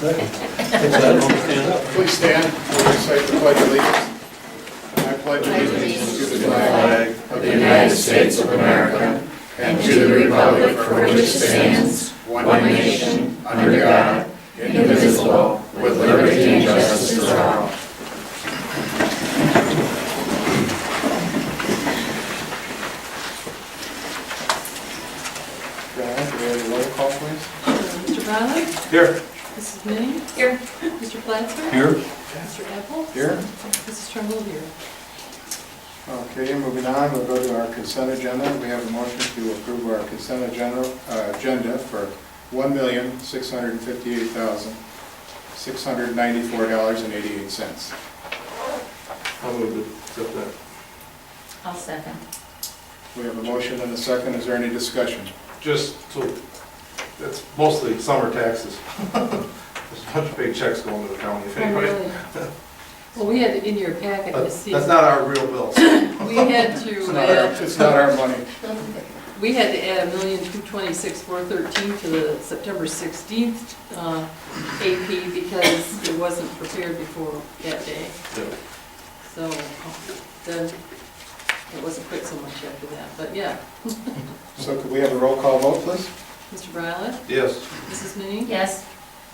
Please stand and recite the Pledge of Allegiance. I pledge allegiance to the flag of the United States of America and to the republic for which it stands, one nation, under God, indivisible, with liberty and justice for all. Brian, do we have a roll call, please? Mr. Bradley? Here. Mrs. Minnie? Here. Mr. Platzer? Here. Mr. Apple? Here. Mrs. Trumbull here. Okay, moving on, we'll go to our consent agenda. We have a motion to approve our consent agenda for $1,658,694.88. I'll move to accept that. I'll second. We have a motion and a second. Is there any discussion? Just so, that's mostly summer taxes. There's a bunch of big checks going to the county, if anybody. Really? Well, we had in your packet, you see. That's not our real bills. We had to It's not our money. we had to add $1,226,413 to the September 16th AP because it wasn't prepared before that day. Yeah. So then it wasn't quite so much after that, but yeah. So could we have a roll call vote, please? Mr. Brylant? Yes. Mrs. Minnie? Yes.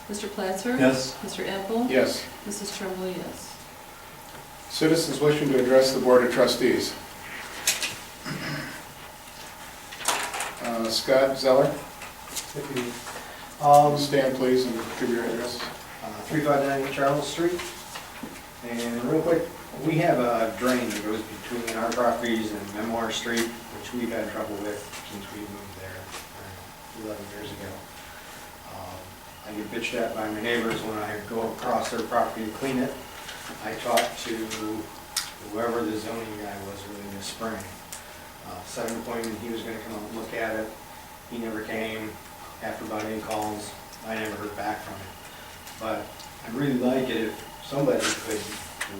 Mr. Platzer? Yes. Mr. Apple? Yes. Mrs. Trumbull, yes. Citizens wishing to address the Board of Trustees. Scott Zeller, stand please and give your address. 359 Charles Street. And real quick, we have a drain that goes between our properties and Memoir Street, which we've had trouble with since we moved there 11 years ago. I get bitched at by my neighbors when I go across their property to clean it. I talked to whoever the zoning guy was really this spring. Set an appointment, he was going to come out and look at it. He never came. After about 8 calls, I never heard back from him. But I'd really like it if somebody could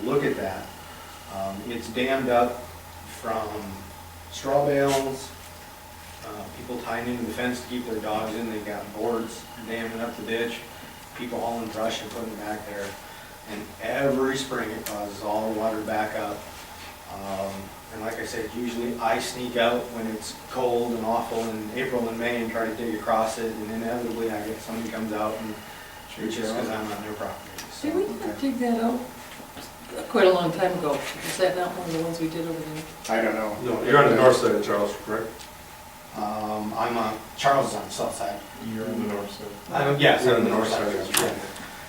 look at that. It's dammed up from straw bales, people tying into the fence to keep their dogs in. They've got boards damming up the ditch, people hauling brush and putting it back there. And every spring it causes all the water back up. And like I said, usually I sneak out when it's cold and awful in April and May and try to dig across it. And inevitably I get somebody comes out and it's just because I'm on their property. So, Did we not dig that out quite a long time ago? Was that not one of the ones we did over there? I don't know. No, you're on the north side of Charles, correct? I'm on, Charles is on the south side. You're on the north side. Yes, You're I'm on the north side. side.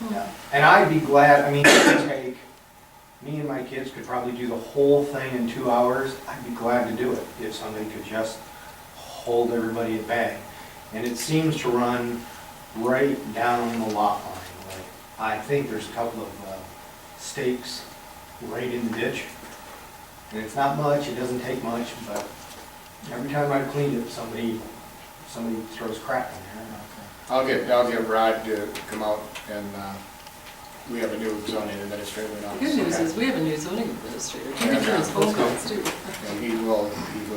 Yeah. And I'd be glad, I mean, it would take, me and my kids could probably do the whole thing in 2 hours. I'd be glad to do it if somebody could just hold everybody at bay. And it seems to run right down the lot line. Like, I think there's a couple of stakes right in the ditch. And it's not much, it doesn't take much, but every time I've cleaned it, somebody throws crap in there. I'll get Rod to come out and we have a new zoning administrator in The office. good news is we have a new zoning administrator. He can turn his phone calls too. And he will take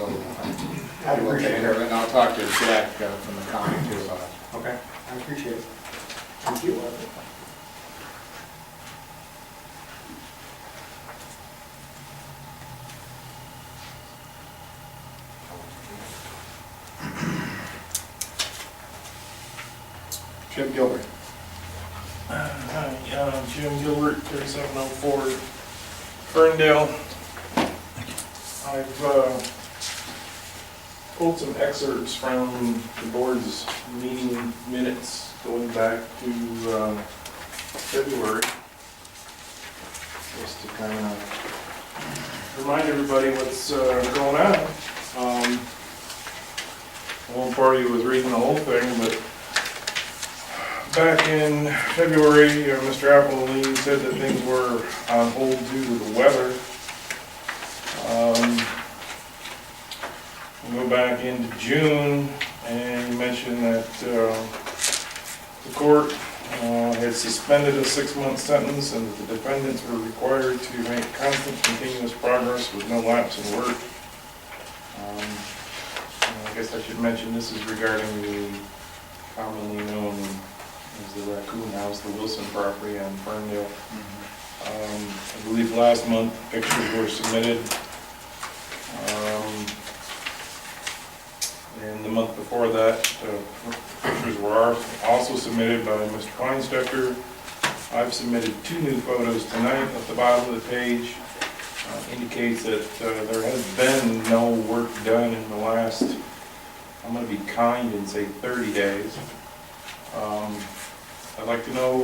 care of it. And I'll talk to Jack from the county too about it. Okay, I appreciate it. Thank you. Jim Gilbert. Hi, Jim Gilbert, 3704 Ferndale. I've pulled some excerpts from the board's meeting minutes going back to February, just to kind of remind everybody what's going on. I won't bore you with reading the whole thing, but back in February, Mr. Appleline said that things were on hold due to the weather. We go back into June, and you mentioned that the court had suspended a 6-month sentence, and that the defendants were required to make constant, continuous progress with no lapse in work. I guess I should mention this is regarding the commonly known as the raccoon Coon House, the Wilson property on Ferndale. I believe last month pictures were submitted. And the month before that, pictures were also submitted by Mr. Kleinstecker. I've submitted 2 new photos tonight. At the bottom of the page indicates that there has been no work done in the last, I'm going to be kind and say 30 days. I'd like to know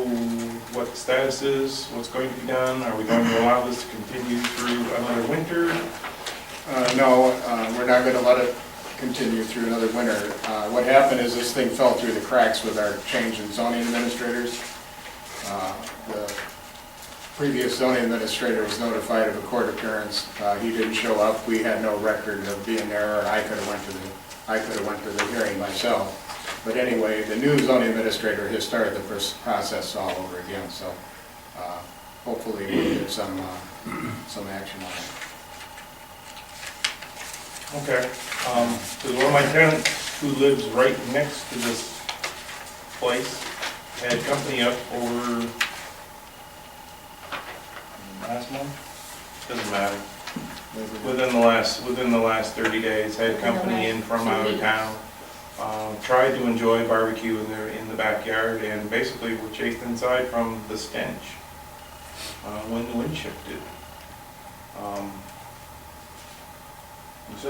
what the status is, what's going to be done. Are we going to allow this to continue through another winter? No, we're not going to let it continue through another winter. What happened is this thing fell through the cracks with our change in zoning administrators. The previous zoning administrator was notified of a court appearance. He didn't show up. We had no record of being there, or I could have went to the hearing myself. But anyway, the new zoning administrator has started the process all over again, so hopefully we'll get some action on it. Okay. There's one of my tenants who lives right next to this place, had company up over last month? Doesn't matter. Within the last 30 days, had company in from out of town. Tried to enjoy barbecue in the backyard, and basically were chased inside from the stench when the wind shifted.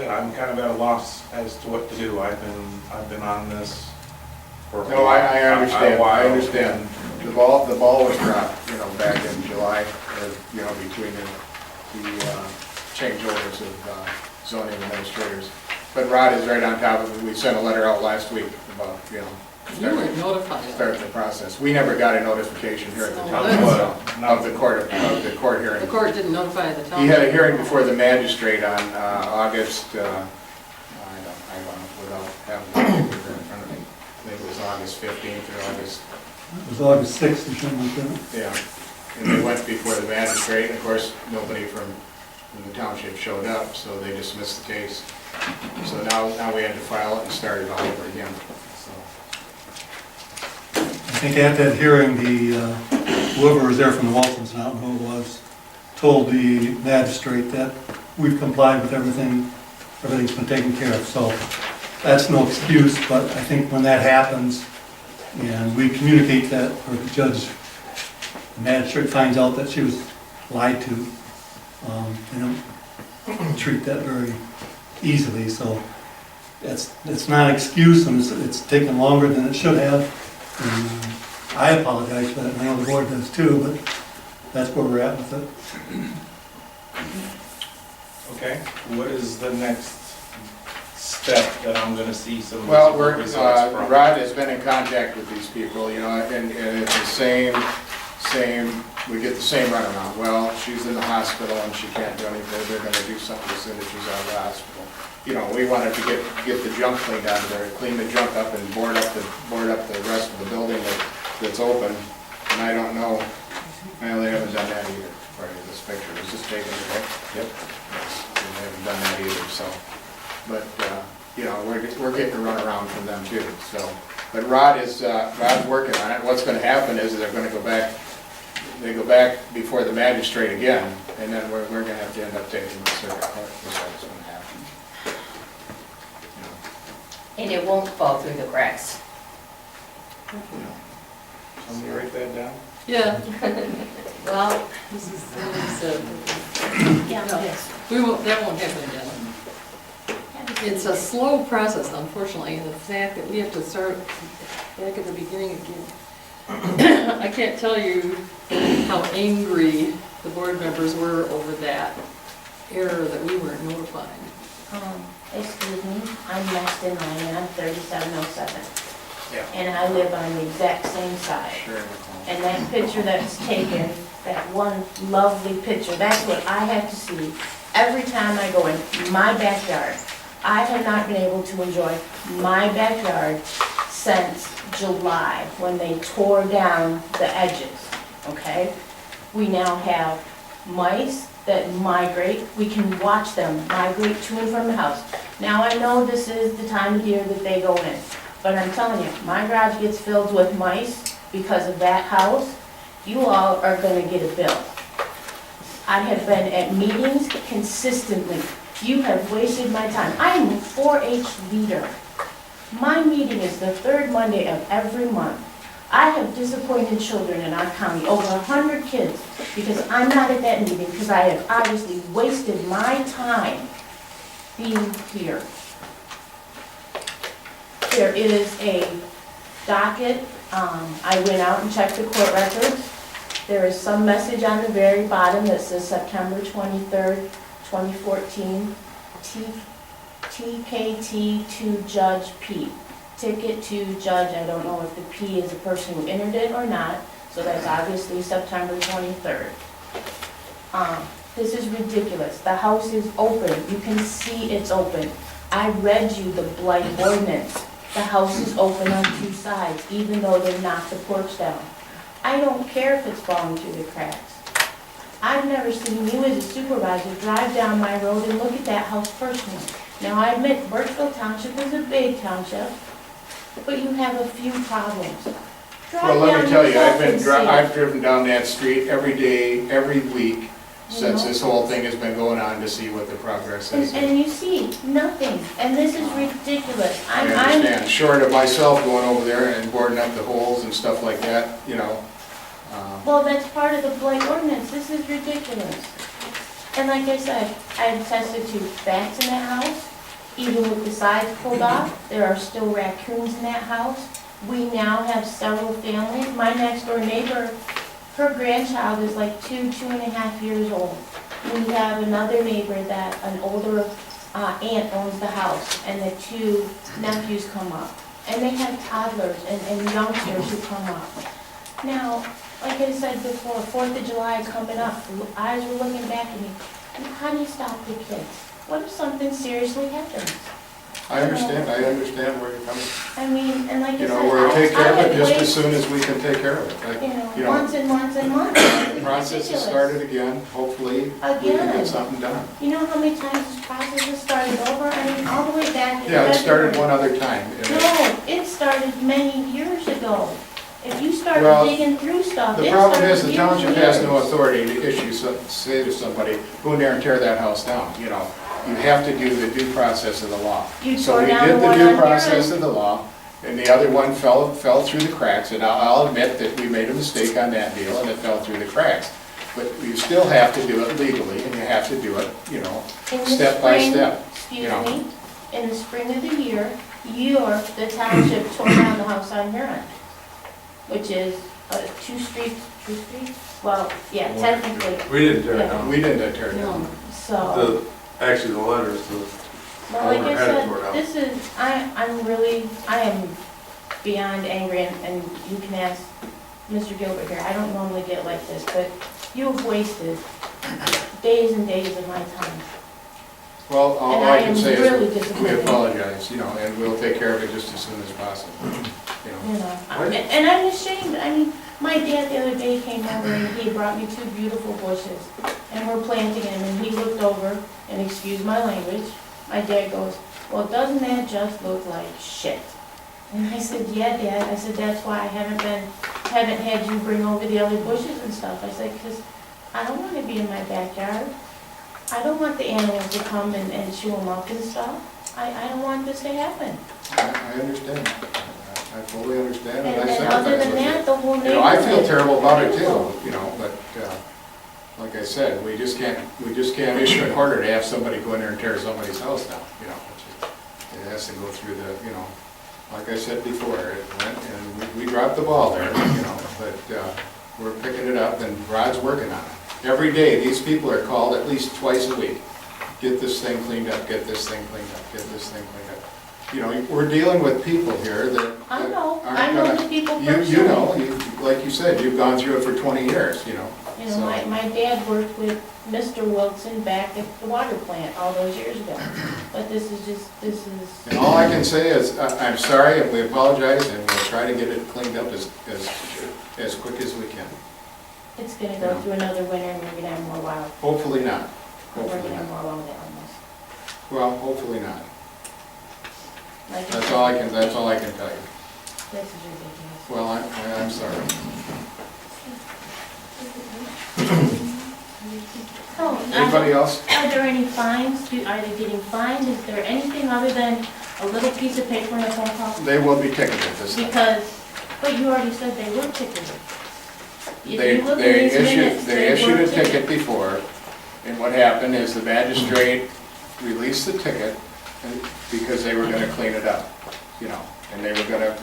I'm kind of at a loss as to what to do. I've been on this for No, I understand. a while. I understand. The ball was dropped, back in July, between the changeovers of zoning administrators. But Rod is right on top of it. We sent a letter out last week about, You weren't notified. start the process. We never got a notification here at the So town that's- of the court hearing. The court didn't notify the town. He had a hearing before the magistrate on August, I don't, without having the paper in front of me. I think it was August 15th or August, It was August 6th or something like that. yeah. And they went before the magistrate, and of course, nobody from the township showed up, so they dismissed the case. So now we had to file it and start it all over again, so. I think at that hearing, whoever was there from the Waltons, I don't know who it was, told the magistrate that we've complied with everything's been taken care of. So that's no excuse, but I think when that happens, and we communicate that, or the judge, the magistrate finds out that she was lied to, they don't treat that very easily, so it's not an excuse, and it's taken longer than it should have. And I apologize for that, and I know the board does too, but that's where we're at with it. Okay, what is the next step that I'm gonna see some Well, visible results from? Rod has been in contact with these people, and it's the same, we get the same runaround. Well, she's in the hospital and she can't do anything, they're gonna do something as soon as she's out of the hospital. We wanted to get the junk cleaned out of there, clean the junk up and board up the rest of the building that's open. And I don't know, well, they haven't done that either, according to this picture. Was this taken today? Yep. Yes, they haven't done that either, so. But, we're getting a runaround from them too, so. But Rod's working on it. What's gonna happen is they go back before the magistrate again, and then we're gonna have to end up taking the circuit court. That's what's gonna happen. And it won't fall through the cracks. Somebody write that down? Yeah, Well, this is, that won't happen again. It's a slow process, unfortunately, and the fact that we have to start back at the beginning again. I can't tell you how angry the board members were over that error that we weren't notified. Excuse me, I'm next in line, and I'm 3707. Yeah. And I live on the exact same side. Sure. And that picture that's taken, that one lovely picture, that's what I have to see every time I go in my backyard. I have not been able to enjoy my backyard since July, when they tore down the edges, okay? We now have mice that migrate. We can watch them migrate to and from the house. Now, I know this is the time of year that they go in, but I'm telling you, my garage gets filled with mice because of that house, you all are gonna get a bill. I have been at meetings consistently. You have wasted my time. I am a 4-H leader. My meeting is the third Monday of every month. I have disappointed children in our county, over 100 kids, because I'm not at that meeting, because I have obviously wasted my time being here. There is a docket. I went out and checked the court records. There is some message on the very bottom that says September 23rd, 2014, TKT to Judge P. Ticket to Judge, I don't know if the P is the person who entered it or not, so that's obviously September 23rd. This is ridiculous. The house is open. You can see it's open. I read you the blight ordinance. The house is open on two sides, even though they knocked the porch down. I don't care if it's falling through the cracks. I've never seen you as a supervisor drive down my road and look at that house personally. Now, I admit Burtchville Township is a big township, but you have a few problems. Well, let me tell you, Drive I've driven down that street every day, every week, since know? this whole thing has been going on to see what the progress is. And you see, nothing, and this is ridiculous. I understand, short of myself going over there and boarding up the holes and stuff like that, you know. Well, that's part of the blight ordinance. This is ridiculous. And like I said, I've tested to bats in that house. Even with the sides pulled off, there are still raccoons in that house. We now have several families. My next door neighbor, her grandchild is like 2.5 years old. We have another neighbor that an older aunt owns the house, and the two nephews come up. And they have toddlers and youngsters who come up. Now, like I said before, 4th of July coming up, eyes were looking back at me. How do you stop the kids? What if something seriously happens? I understand where you're coming from. I mean, and like I You said, know, we'll take care of I it just as waited, soon as we can take care of it. you know, months and months and months. The process has started again, hopefully we can Again. get something done. You know how many times this process has started over? I mean, all the way back in Yeah, it started February. one other time. No, it started many years ago. If you start Well, digging through stuff, The it problem started is the years township and has no years. authority to issue, say to somebody, go in there and tear that house down, you know. You have to do the due process of the law. You So tore we down did the the one due on your process end. of the law, and the other one fell through the cracks, and I'll admit that we made a mistake on that deal, and it fell through the cracks. But you still have to do it legally, and you have to do it, you know, In the step by spring, step. Excuse you know. me, in the spring of the year, the township tore down the house on your end, which is 2 streets? Well, yeah, technically, We didn't tear it Yeah. down. We didn't tear it No. down. so. Actually, the letters, Well, like owner I had it said, tore down. this is, I am beyond angry, and you can ask Mr. Gilbert here, I don't normally get like this, but you have wasted days and days of my time. Well, all And I I can am say really is we disappointed. apologize, you know, and we'll take care of it just as soon as possible, you know. You know, and I'm ashamed, I mean, my dad the other day came over and he brought me 2 beautiful bushes, and we're planting them, and he looked over, and excuse my language, my dad goes, well, doesn't that just look like shit? And I said, yeah, Dad, I said, that's why I haven't had you bring over the other bushes and stuff. I said, because I don't want to be in my backyard. I don't want the animals to come and chew them up and stuff. I don't want this to happen. I understand. I fully understand, and I And other sympathize than with that, you. the whole You neighborhood. know, I feel terrible about it too, you know, but, like I said, we just can't issue an order to have somebody go in there and tear somebody's house down, you know. It has to go through the, you know, like I said before, it went, and we dropped the ball there, you know, but, we're picking it up and Rod's working on it. Every day, these people are called at least twice a week. Get this thing cleaned up, get this thing cleaned up, get this thing cleaned up. You know, we're dealing with people here that. I know, aren't I know gonna- the people You personally. know, like you said, you've gone through it for 20 years, you know. You know, So- my dad worked with Mr. Wilson back at the water plant all those years ago. But this is, And all I can say is, I'm sorry, and we apologize, and we'll try to get it cleaned up as quick as we can. it's gonna go through another winter and we're gonna have more wild. Hopefully not. We're Hopefully gonna have not. more wild animals. Well, hopefully not. Like I That's said, all I can tell you. This is ridiculous. Well, I'm sorry. So, Anybody else? are there any fines? Are they getting fined? Is there anything other than a little piece of paper and a phone call? They will be ticketed this time. Because, but you already said they were ticketed. If They you look at these minutes, issued were a ticket before, and what happened is the magistrate released the ticket because they were gonna clean it up, you know, and they were gonna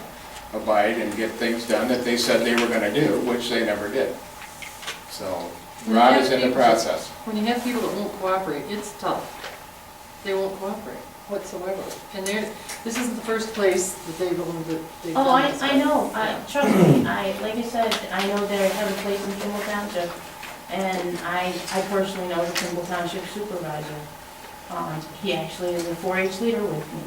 abide and get things done that they said they were gonna do, which they never did. So, Rod is in the process. When you have people that won't cooperate, it's tough. They won't cooperate whatsoever. And this isn't the first place that they've done Oh, this. I know, trust me, like I said, I know they have a place in Kimball Township, and I personally know the Kimball Township supervisor. He actually is a 4-H leader with me.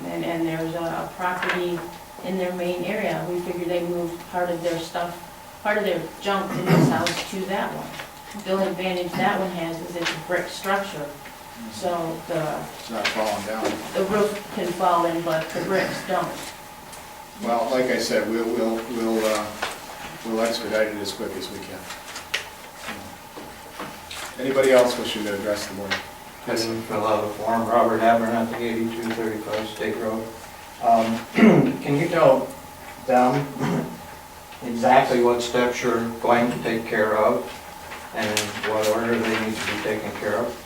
And there's a property in their main area, we figured they moved part of their stuff, part of their junk in this house to that one. The only advantage that one has is it's a brick structure, so It's not falling down. the roof can fall in, but the bricks don't. Well, like I said, we'll expedite it as quick as we can. Anybody else wishing to address the board? I didn't fill out a form, Robert Abernathy, 8235 State Road. Can you tell them exactly what steps you're going to take care of and what order they need to be taken care of?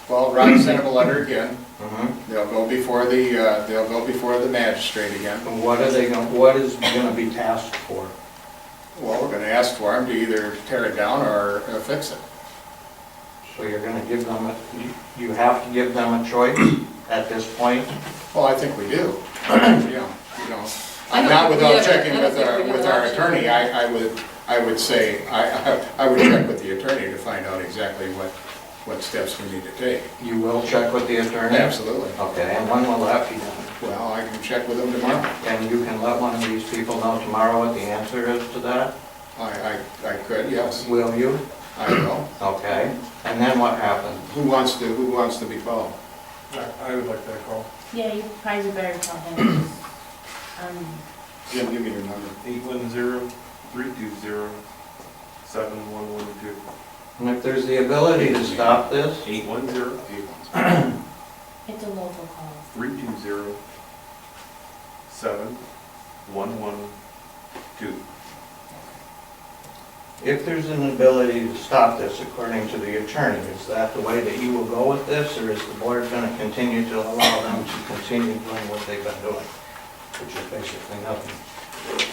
Well, Rod sent him a letter again. Mhm. They'll go before the magistrate again. And what is going to be tasked for? Well, we're gonna ask for him to either tear it down or fix it. So you're going to give them, you have to give them a choice at this point? Well, I think we do. Yeah, you know, not without checking with our attorney. I would say, I would check with the attorney to find out exactly what steps we need to take. You will check with the attorney? Absolutely. Okay, and when will that be done? Well, I can check with him tomorrow. And you can let one of these people know tomorrow what the answer is to that? I could, yes. Will you? I will. Okay, and then what happens? Who wants to be called? I would like that call. Yeah, you probably better call him. Jim, give me your number. 810-320-7112. And if there's the ability to stop this, 810-320-7112. It's a local call. if there's an ability to stop this according to the attorney, is that the way that you will go with this, or is the board going to continue to allow them to continue doing what they've been doing, which is basically nothing?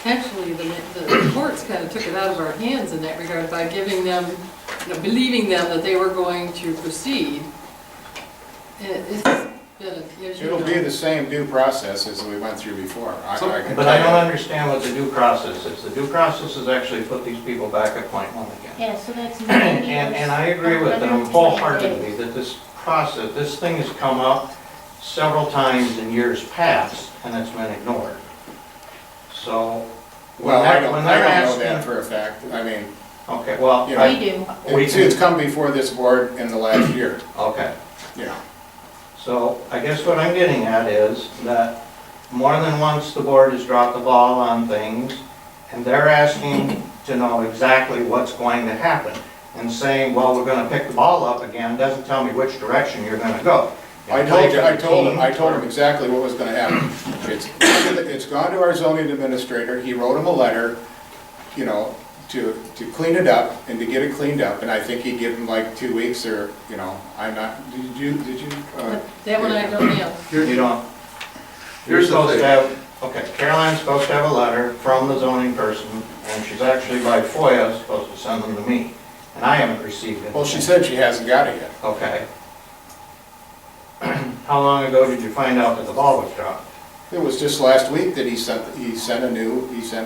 Actually, the courts kind of took it out of our hands in that regard by giving them, believing them that they were going to proceed. It's been, as you It'll be know, the same due process as we went through before. I can But I tell don't you. understand what the due process is. The due process is actually put these people back at point one again. Yeah, so that's 90 And I agree with them wholeheartedly that this process, this thing has come up several times in years past, and it's been ignored. So, Well, I don't when they're know that asking, for a fact. I mean, okay, well, You know, We do. it's come before this board in the last year, okay. you know. So I guess what I'm getting at is that more than once the board has dropped the ball on things, and they're asking to know exactly what's going to happen. And saying, well, we're gonna pick the ball up again, doesn't tell me which direction you're gonna go. I told him exactly what was gonna happen. It's gone to our zoning administrator, he wrote him a letter, you know, to clean it up and to get it cleaned up, and I think he gave him like 2 weeks or, you know, I'm not, did you? that one I don't know. You don't, you're Here's the supposed to thing. have, okay, Caroline's supposed to have a letter from the zoning person, and she's actually by FOIA supposed to send them to me, and I haven't received it. Well, she said she hasn't got it yet. Okay. How long ago did you find out that the ball was dropped? It was just last week that he sent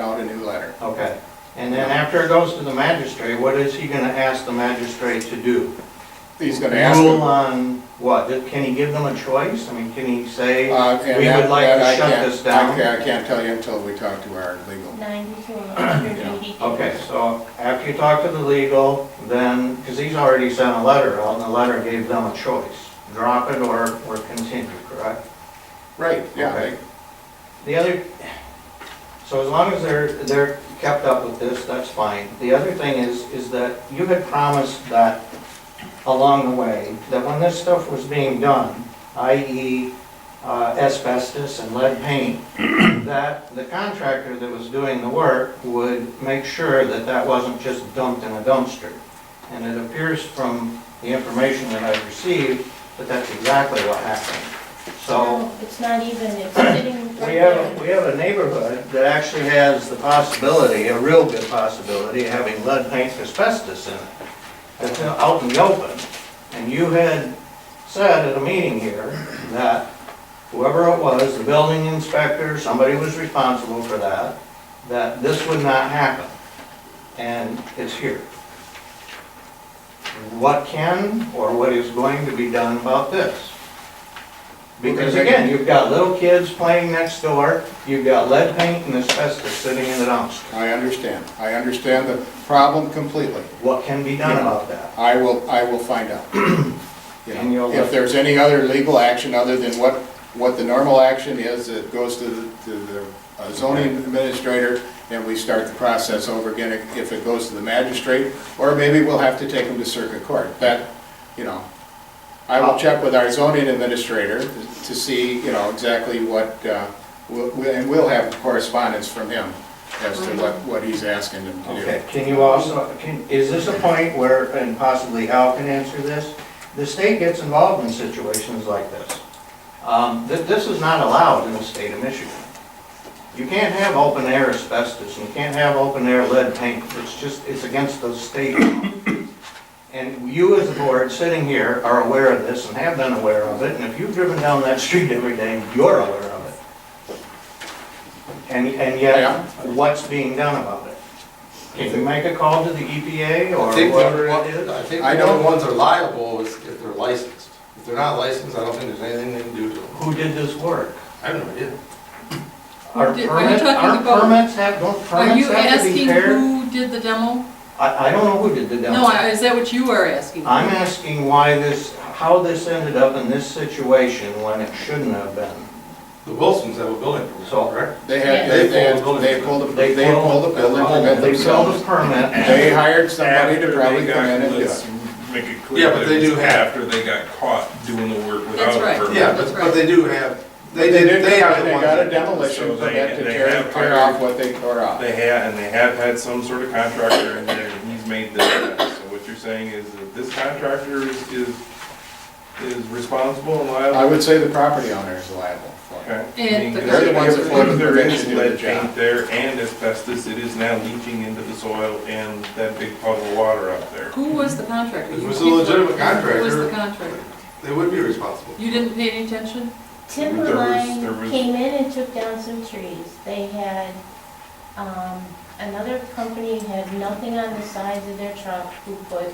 out a new letter. Okay. And then after it goes to the magistrate, what is he gonna ask the magistrate to do? He's gonna ask Rule him. on what? Can he give them a choice? I mean, can he say, And we would like that to I shut can't- this down? I can't tell you until we talk to our legal. 94. Okay, so after you talk to the legal, then, because he's already sent a letter out, and the letter gave them a choice. Drop it or continue, correct? Right, yeah. Okay. The other, So as long as they're kept up with this, that's fine. The other thing is that you had promised that along the way, that when this stuff was being done, i.e. Asbestos and lead paint, that the contractor that was doing the work would make sure that that wasn't just dumped in a dumpster. And it appears from the information that I've received that that's exactly what happened. So No, it's not even, it's sitting right we there. have a neighborhood that actually has the possibility, a real good possibility, of having lead paint and asbestos in it. It's out in the open. And you had said at a meeting here that whoever it was, the building inspector, somebody was responsible for that, that this would not happen. And it's here. What can or what is going to be done about this? Because again, you've got little kids playing next door, you've got lead paint and asbestos sitting in the dumpster. I understand. I understand the problem completely. What can be done about that? I will find out. You And you'll know, if there's any other legal action other than what the normal action is, it goes to the zoning administrator, and we start the process over again if it goes to the magistrate, or maybe we'll have to take them to circuit court. That, you know, I will check with our zoning administrator to see, you know, exactly what, and we'll have correspondence from him as to what he's asking them to do. Okay, can you also, is this a point where, and possibly Al can answer this, the state gets involved in situations like this. This is not allowed in the state of Michigan. You can't have open air asbestos, and you can't have open air lead paint, it's against the state law. And you as the board sitting here are aware of this and have been aware of it, and if you've driven down that street every day, you're aware of it. And yet, what's being done about it? Can you make a call to the EPA or whatever it is? I think the only ones that are liable is if they're licensed. If they're not licensed, I don't think there's anything they can do to them. Who did this work? I have no idea. Are you talking about- Permits have, don't Are permits you have to be asking paired? who did the demo? I don't know who did the demo. No, is that what you are asking? I'm asking why how this ended up in this situation when it shouldn't have been. The Wilsons have a building permit, So- correct? They Yes. pulled the building permit They filled themselves. the permit. They hired somebody to After probably they come in got- and do let's it. Make it clear. Yeah, but that they it was do have- after they got caught doing the work without That's a right. permit. Yeah, That's but right. they do have, they They are the ones got a that. demolition So permit to they tear have tear hired- off what they tore off. They have had some sort of contractor in there, and he's made this mess. So what you're saying is that this contractor is responsible and liable? I would say the property owner is liable for it. Okay. And the- They're the ones that pulled the There permission is to do the lead job. paint there and asbestos, it is now leaching into the soil and that big puddle of water out there. Who was the contractor? If it You was a people- legitimate Who was contractor- the contractor? They would be responsible. You didn't pay any attention? There Timberline was- came in and took down some trees. They had, another company had nothing on the sides of their truck who put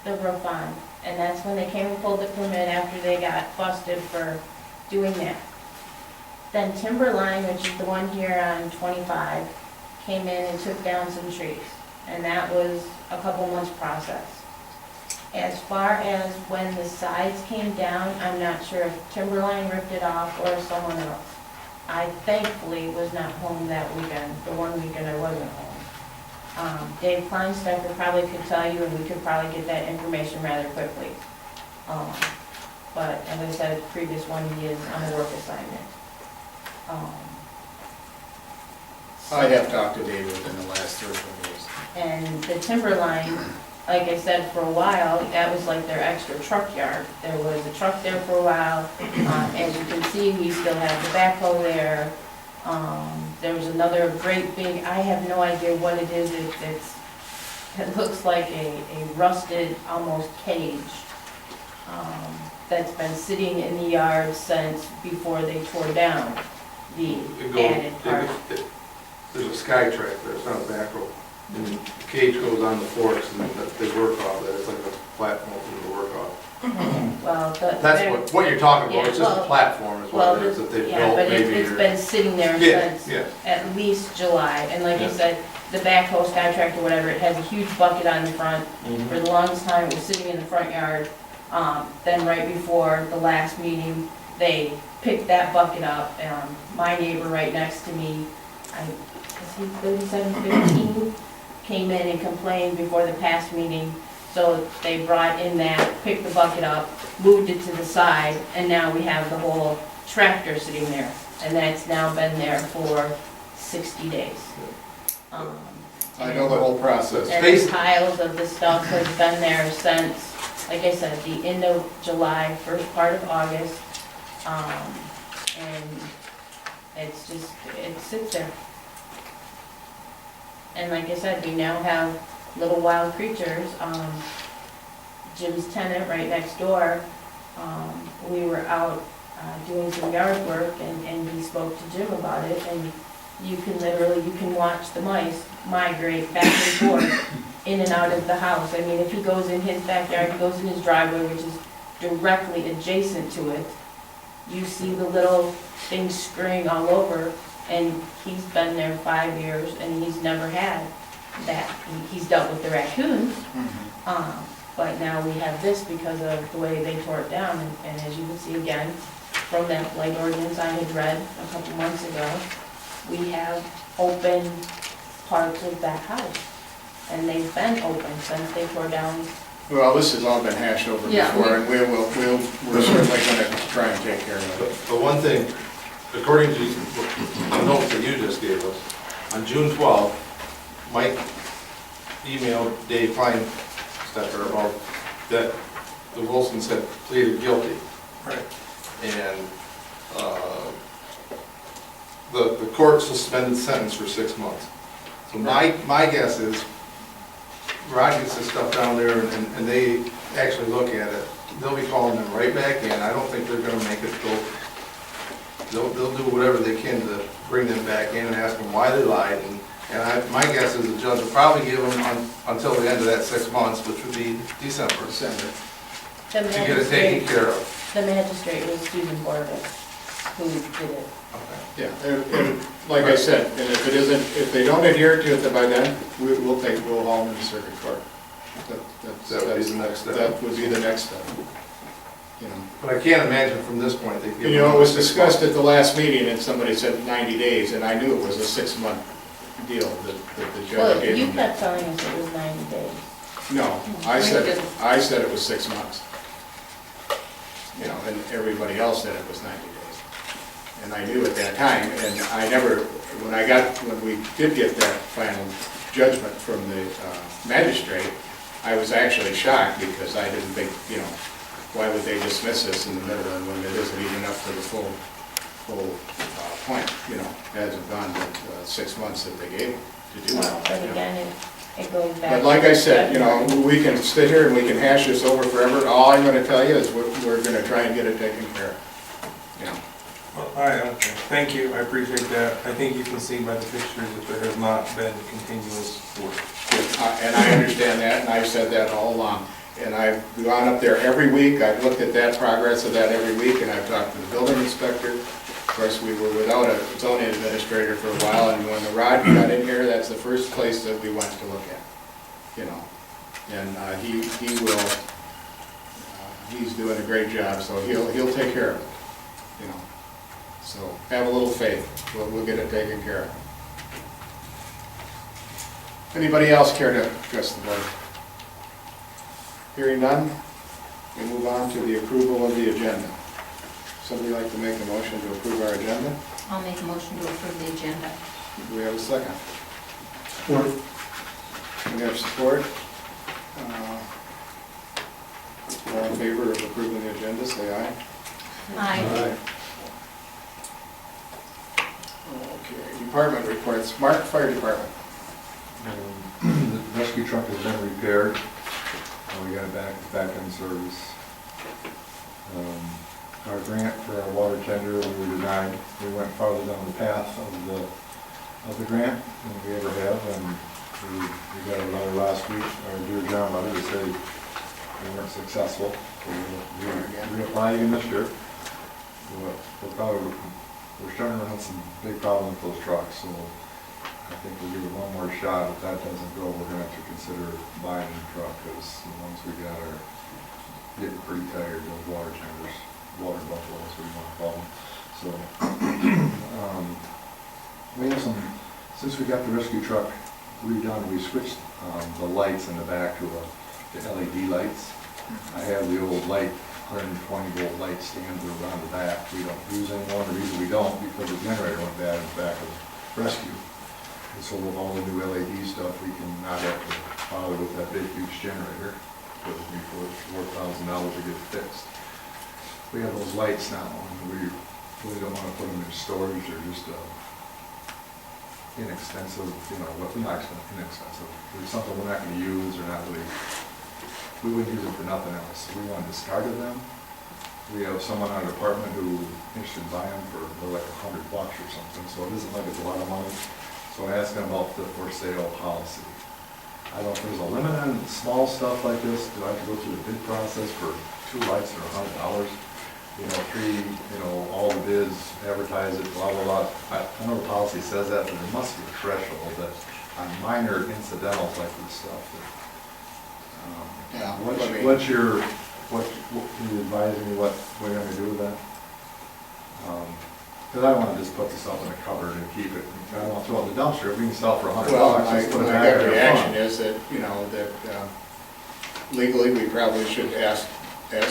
the roof on. And that's when they came and pulled the permit after they got busted for doing that. Then Timberline, which is the one here on 25, came in and took down some trees. And that was a couple months process. As far as when the sides came down, I'm not sure if Timberline ripped it off or someone else. I thankfully was not home that weekend, the one weekend I wasn't home. Dave Kleinstecker probably could tell you, and we could probably get that information rather quickly. But as I said, the previous one, he is on a work assignment. I have talked to Dave within the last 3 or 4 days. And the Timberline, like I said, for a while, that was like their extra truck yard. There was a truck there for a while. As you can see, we still have the backhoe there. There was another great big, I have no idea what it is. It looks like a rusted, almost cage that's been sitting in the yard since before they tore down the added part. There's a sky track there, it's not a back row. And the cage goes on the forks and they work off that, it's like a platform for them to work off. Well, That's what you're talking about, it's just a well- platform is what it is that they've yeah, built but maybe. it's or- been sitting there Yeah, since yeah. at least July. And like I Yeah. said, the backhoe, sky tractor, whatever, it has a huge bucket on the front. For the longest time, it was sitting in the front yard. Then right before the last meeting, they picked that bucket up. My neighbor right next to me, see, 3715 came in and complained before the past meeting. So they brought in that, picked the bucket up, moved it to the side, and now we have the whole tractor sitting there. And that's now been there for 60 days. I know the whole process. And the piles of the stuff has been there since, like I said, the end of July, first part of August. And it's just, it sits there. And like I said, we now have little wild creatures. Jim's tenant right next door, we were out doing some yard work and he spoke to Jim about it, and you can watch the mice migrate back and forth in and out of the house. I mean, if he goes in his backyard, he goes in his driveway, which is directly adjacent to it, you see the little things scurrying all over, and he's been there 5 years and he's never had that. He's dealt with the raccoons, but now we have this because of the way they tore it down, and as you can see again, from that blight ordinance I had read a couple months ago, we have open parts of that house, and they've been open since they tore down. Well, this has all been hashed over Yeah, before, and we're certainly gonna try and take care of it. But one thing, according to the notes that you just gave us, on June 12th, Mike emailed Dave Kleinstetter about that the Wilsons had pleaded guilty. Right. And the court suspended sentence for 6 months. So my guess is, Rod gets this stuff down there and they actually look at it, they'll be calling them right back in. I don't think they're gonna make it go. They'll do whatever they can to bring them back in and ask them why they lied. And my guess is the judge will probably give them until the end of that 6 months, which would be December. The To get it taken care of. The magistrate was Susan Borges, who did it. Yeah, and like I said, and if they don't adhere to it by then, we'll haul them to circuit court. That would be the next step. That would be the next step. You know. But I can't imagine from this point they'd give. You know, it was discussed at the last meeting, and somebody said 90 days, and I knew it was a 6-month deal that the judge Well, gave you them. kept telling us it was 90 days. No, I said it was 6 months. You know, and everybody else said it was 90 days. And I knew at that time, and I never, when we did get that final judgment from the magistrate, I was actually shocked because I didn't think, you know, why would they dismiss this in the middle and when it isn't even up to the full point, you know, it hasn't gone but 6 months that they gave to do Well, it. but you know. again, it goes back. But like I said, you know, we can sit here and we can hash this over forever. All I'm gonna tell you is we're gonna try and get it taken care of, you know. Well, all right, okay. Thank you, I appreciate that. I think you can see by the pictures that there has not been continuous work. And I understand that, and I've said that all along. And I've gone up there every week, I've looked at that progress of that every week, and I've talked to the building inspector. Of course, we were without a zoning administrator for a while, and when the rod got in here, that's the first place that we went to look at, you know. And he will, he's doing a great job, so he'll take care of it, you know. So have a little faith, we'll get it taken care of. Anybody else care to address the board? Hearing none, we move on to the approval of the agenda. Somebody like to make a motion to approve our agenda? I'll make a motion to approve the agenda. Do we have a second? Support. We have support. All in favor of approving the agenda, say aye. Aye. Okay, department reports. Mark, Fire Department. The rescue truck has been repaired. We got it back in service. Our grant for our water tender, we were denied. We went farther down the path of the grant than we ever have, and we got a letter last week, our Dear John letter, that said we weren't successful. So we'll reapply again this year. We're starting to run some big problems with those trucks, so I think we'll give it one more shot. If that doesn't go, we're gonna have to consider buying a new truck, because the ones we got are getting pretty tired, those water tenders, water buffaloes, what do you wanna call them. So, we have some Since we got the rescue truck redone, we switched the lights in the back to LED lights. I have the old light, 120 volt light stands that are on the back. We don't use anymore. The reason we don't, because the generator went bad in the back of the rescue. And so with all the new LED stuff, we can not have to bother with that big huge generator. It would be $4,000 to get fixed. We have those lights now, and we really don't want to put them in storage. They're just inexpensive, you know, well, not inexpensive. It's something we're not going to use, or not really, we wouldn't use it for nothing else. We want to discard them. We have someone in our department who interested in buying them for they're like $100 or something, so it isn't like it's a lot of money. So I asked them about the for sale policy. I don't know if there's a limit on small stuff like this. Do I have to go through the bid process for 2 lights that are $100? You know, 3, you know, all the bids, advertise it, blah, blah, blah. I know the policy says that, but there must be a threshold that on minor incidentals like this stuff. Yeah, What's your, can you advise me what we're gonna do with that? Because I don't want to just put this up in a cupboard and keep it. I don't want to throw it in the dumpster. If we can sell it for $100, Well, let's put it my back gut there. reaction is that, you know, that legally, we probably should ask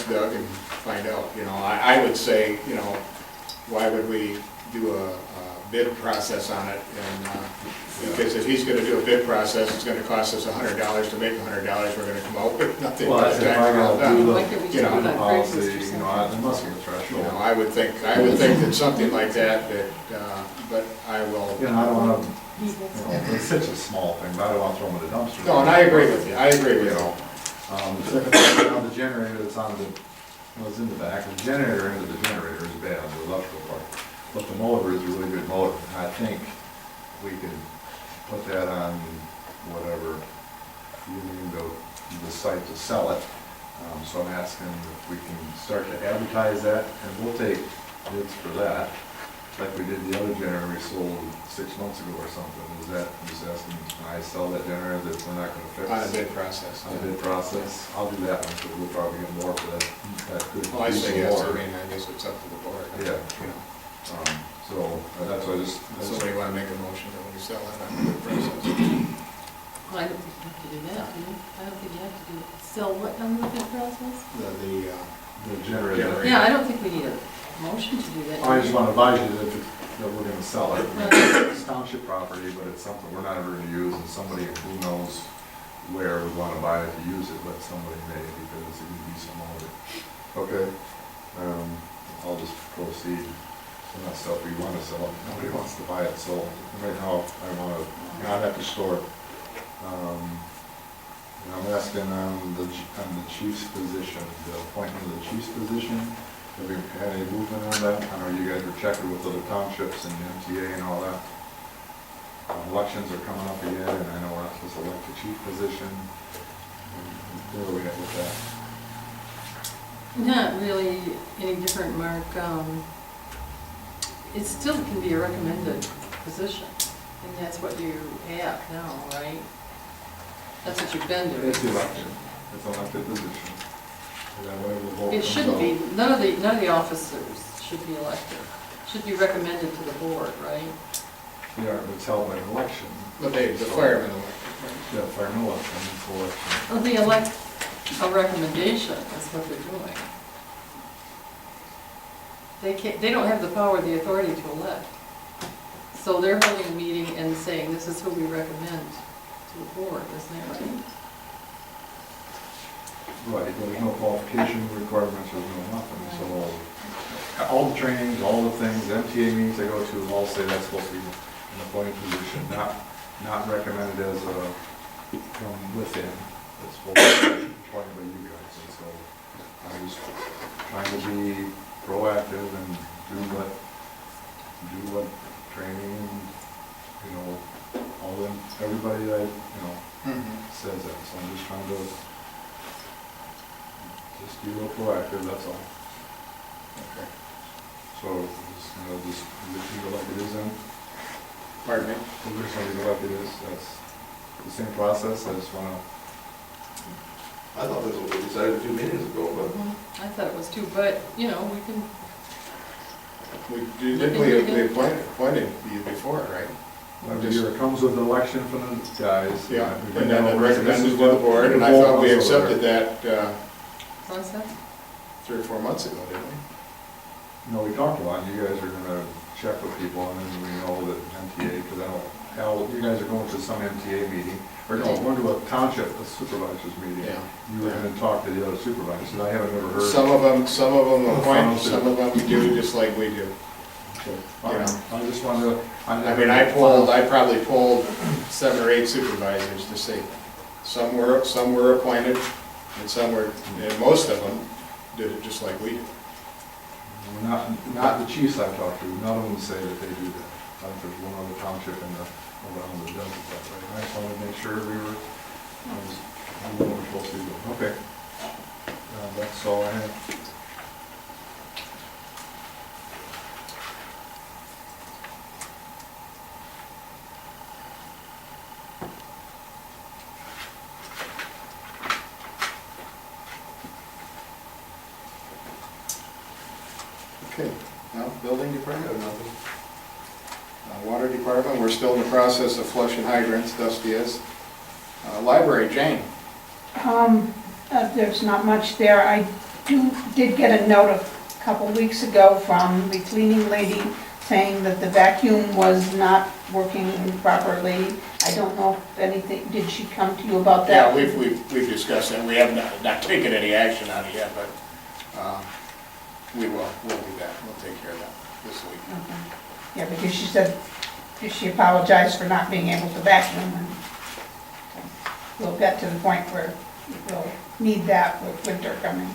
Doug and find out, you know. I would say, you know, why would we do a bid process on it? And because if he's gonna do a bid process, it's gonna cost us $100 to make $100, we're gonna come out with nothing. Well, by that's the if time I we're all gotta do done. Why can't we the, just do the that policy, Craigslist or you know, there must be a You threshold. know, I would think that something like that, but I will. You know, I don't want to, you know, it's such a small thing, but I don't want to throw them in the dumpster. No, and I agree with you, I agree with You you. know, the second thing on the generator that's on the, was in the back, the generator end of the generator is bad, the electrical part. But the motor is a really good motor, and I think we could put that on whatever, using the site to sell it. So I'm asking if we can start to advertise that, and we'll take bids for that, like we did the other generator we sold 6 months ago or something. Is that, I'm just asking, can I sell that generator that we're not gonna fix? On a bid process. On a bid process, I'll do that one, because we'll probably get more for that, good. Well, I say diesel yes, I motor. mean, I guess it's up to the board. Yeah. You know, So, that's why I just, somebody wanna make a motion that we sell it on a bid process. Well, I don't think you have to do that, do you? I don't think you have to do it. Sell what on the bid process? the generator. Yeah, I don't think we need a motion to do that. I just want to advise you that we're gonna sell it. It's township property, but it's something we're not ever gonna use, and somebody who knows where we wanna buy it to use it, but somebody may, because it could be some older. Okay, I'll just proceed. Some of that stuff we wanna sell, nobody wants to buy it, so right now, I wanna not have to store it. And I'm asking on the chief's position, the appointment of the chief's position. Have we had any movement on that? I know you guys were checking with other townships and MTA and all that. Elections are coming up again, and I know we're not supposed to elect the chief position. Where are we at with that? Not really any different, Mark. It still can be a recommended position, and that's what you have now, right? That's what you've been doing. It's elected. It's an elected position. And then whenever the vote It comes shouldn't out- be, none of the officers should be elected. Should be recommended to the board, right? Yeah, but it's held by an election. But the firemen elected, Yeah, fireman election, it's election. Well, they elect a recommendation, that's what they're doing. They don't have the power, the authority to elect. So they're holding a meeting and saying, this is who we recommend to the board, isn't that right? Right, but there's no qualification requirements, there's no nothing, so all the trainings, all the things, MTA meetings I go to, all say that's supposed to be an appointed position, not recommended as from within. It's supposed to be appointed by you guys, and so I'm just trying to be proactive and do what training, you know, all them, everybody that, you know, says that, so I'm just trying to just be real proactive, that's all. Okay. So, just, you know, just leave it like it is then. Pardon me? We're just gonna leave it like it is, that's the same process, I just wanna. I thought this was what we decided a few meetings ago, but I thought it was too, but, you know, we can, We appointed you before, right? Every year it comes with an election for the guys. Yeah, We and then know it this recommended is to the what board, and I the thought we vote also accepted that Process? 3 or 4 months ago, didn't we? there. No, we talked about, it. You guys are gonna check with people, and then we know that MTA, because I don't, Al, you guys are going to some MTA meeting, or no, going to a township, a supervisors meeting. Yeah. You were gonna talk to the other supervisors, and I haven't ever heard. Some of them appoint, Funnel some of them do just like we do. Okay, fine. I just wanted to. I mean, I probably pulled 7 or 8 supervisors to see. Some were appointed, and some were, and most of them did it just like we do. Not the chiefs I've talked to, none of them say that they do that. I think there's one other township around that does it that way. I just wanted to make sure I was what we're supposed to do. Okay. That's all I have. Okay, now, building department, nothing. Water department, we're still in the process of flushing hydrants, Dusty is. Library, Jane. There's not much there. I did get a note a couple weeks ago from the cleaning lady saying that the vacuum was not working properly. I don't know if anything, did she come to you about Yeah, that? we've discussed it, we have not taken any action on it yet, but we'll do that, we'll take care of that this week. Okay. Yeah, because she said, she apologized for not being able to vacuum, and we'll get to the point where we'll need that with winter coming.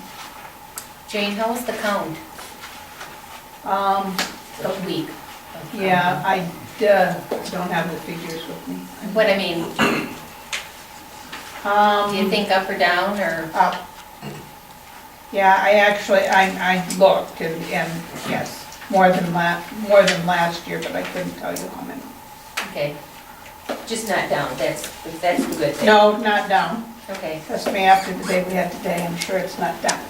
Jane, how was the count a week? Yeah, I don't have the figures with me. What I mean, do you think up or down, or? Up. Yeah, I looked, and yes, more than last year, but I couldn't tell you how many. Okay, just not down, that's the good thing. No, not down. Okay, Trust me, after the day we had today, I'm sure it's not down.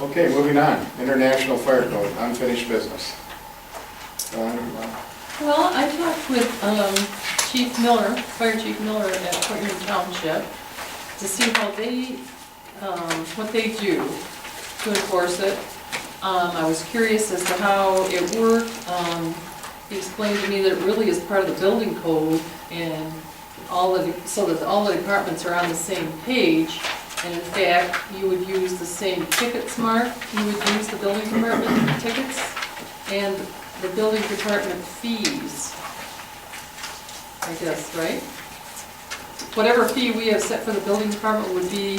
Okay, moving on, international fire code, unfinished business. Well, I talked with Chief Miller, Fire Chief Miller at Burtchville Township to see how they, what they do to enforce it. I was curious as to how it worked. He explained to me that it really is part of the building code and so that all the departments are on the same page. And in fact, you would use the same tickets, Mark. You would use the building department tickets and the building department fees, I guess, right? Whatever fee we have set for the building department would be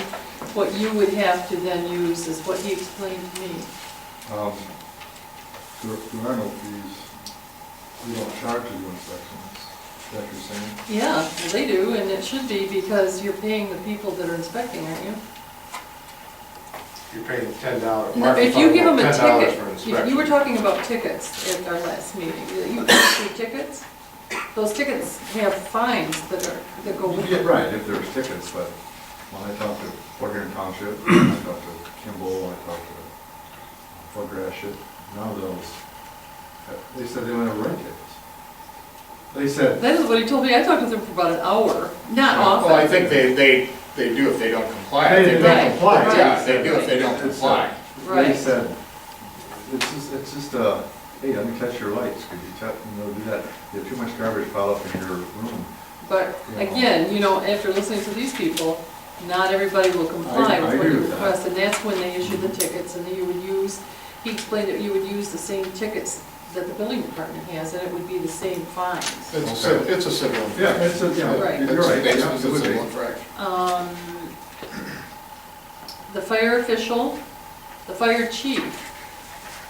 what you would have to then use, is what he explained to me. There are no fees. We don't charge to do inspections. Is that what you're saying? Yeah, well, they do, and it should be because you're paying the people that are inspecting, aren't you? You're paying $10. No, if you give them a $10 ticket, for if you were talking about tickets at our last meeting, you issue tickets, those tickets have fines that go with Yeah, it. right, if there's tickets, but when I talked to Burtchville Township, I talked to Kimball, I talked to Fort Gratiot, none of those, they said they don't ever write tickets. They said, That is what he told me. I talked with him for about an hour, not often. Well, I think they do if they don't comply. I they think don't Right, comply. right. Yeah, they do if they don't comply. They Right. said, it's just hey, let me touch your lights, could you do that, you have too much garbage piled up in your room. But again, after listening to these people, not everybody will comply I with what agree you with that. request, and that's when they issue the tickets, and then you would use, he explained that you would use the same tickets that the building department has, and it would be the same fines. It's a civil infraction. Yeah, it's a, Right. you're right. It's yeah, a it would be. civil infraction. The fire official, the fire chief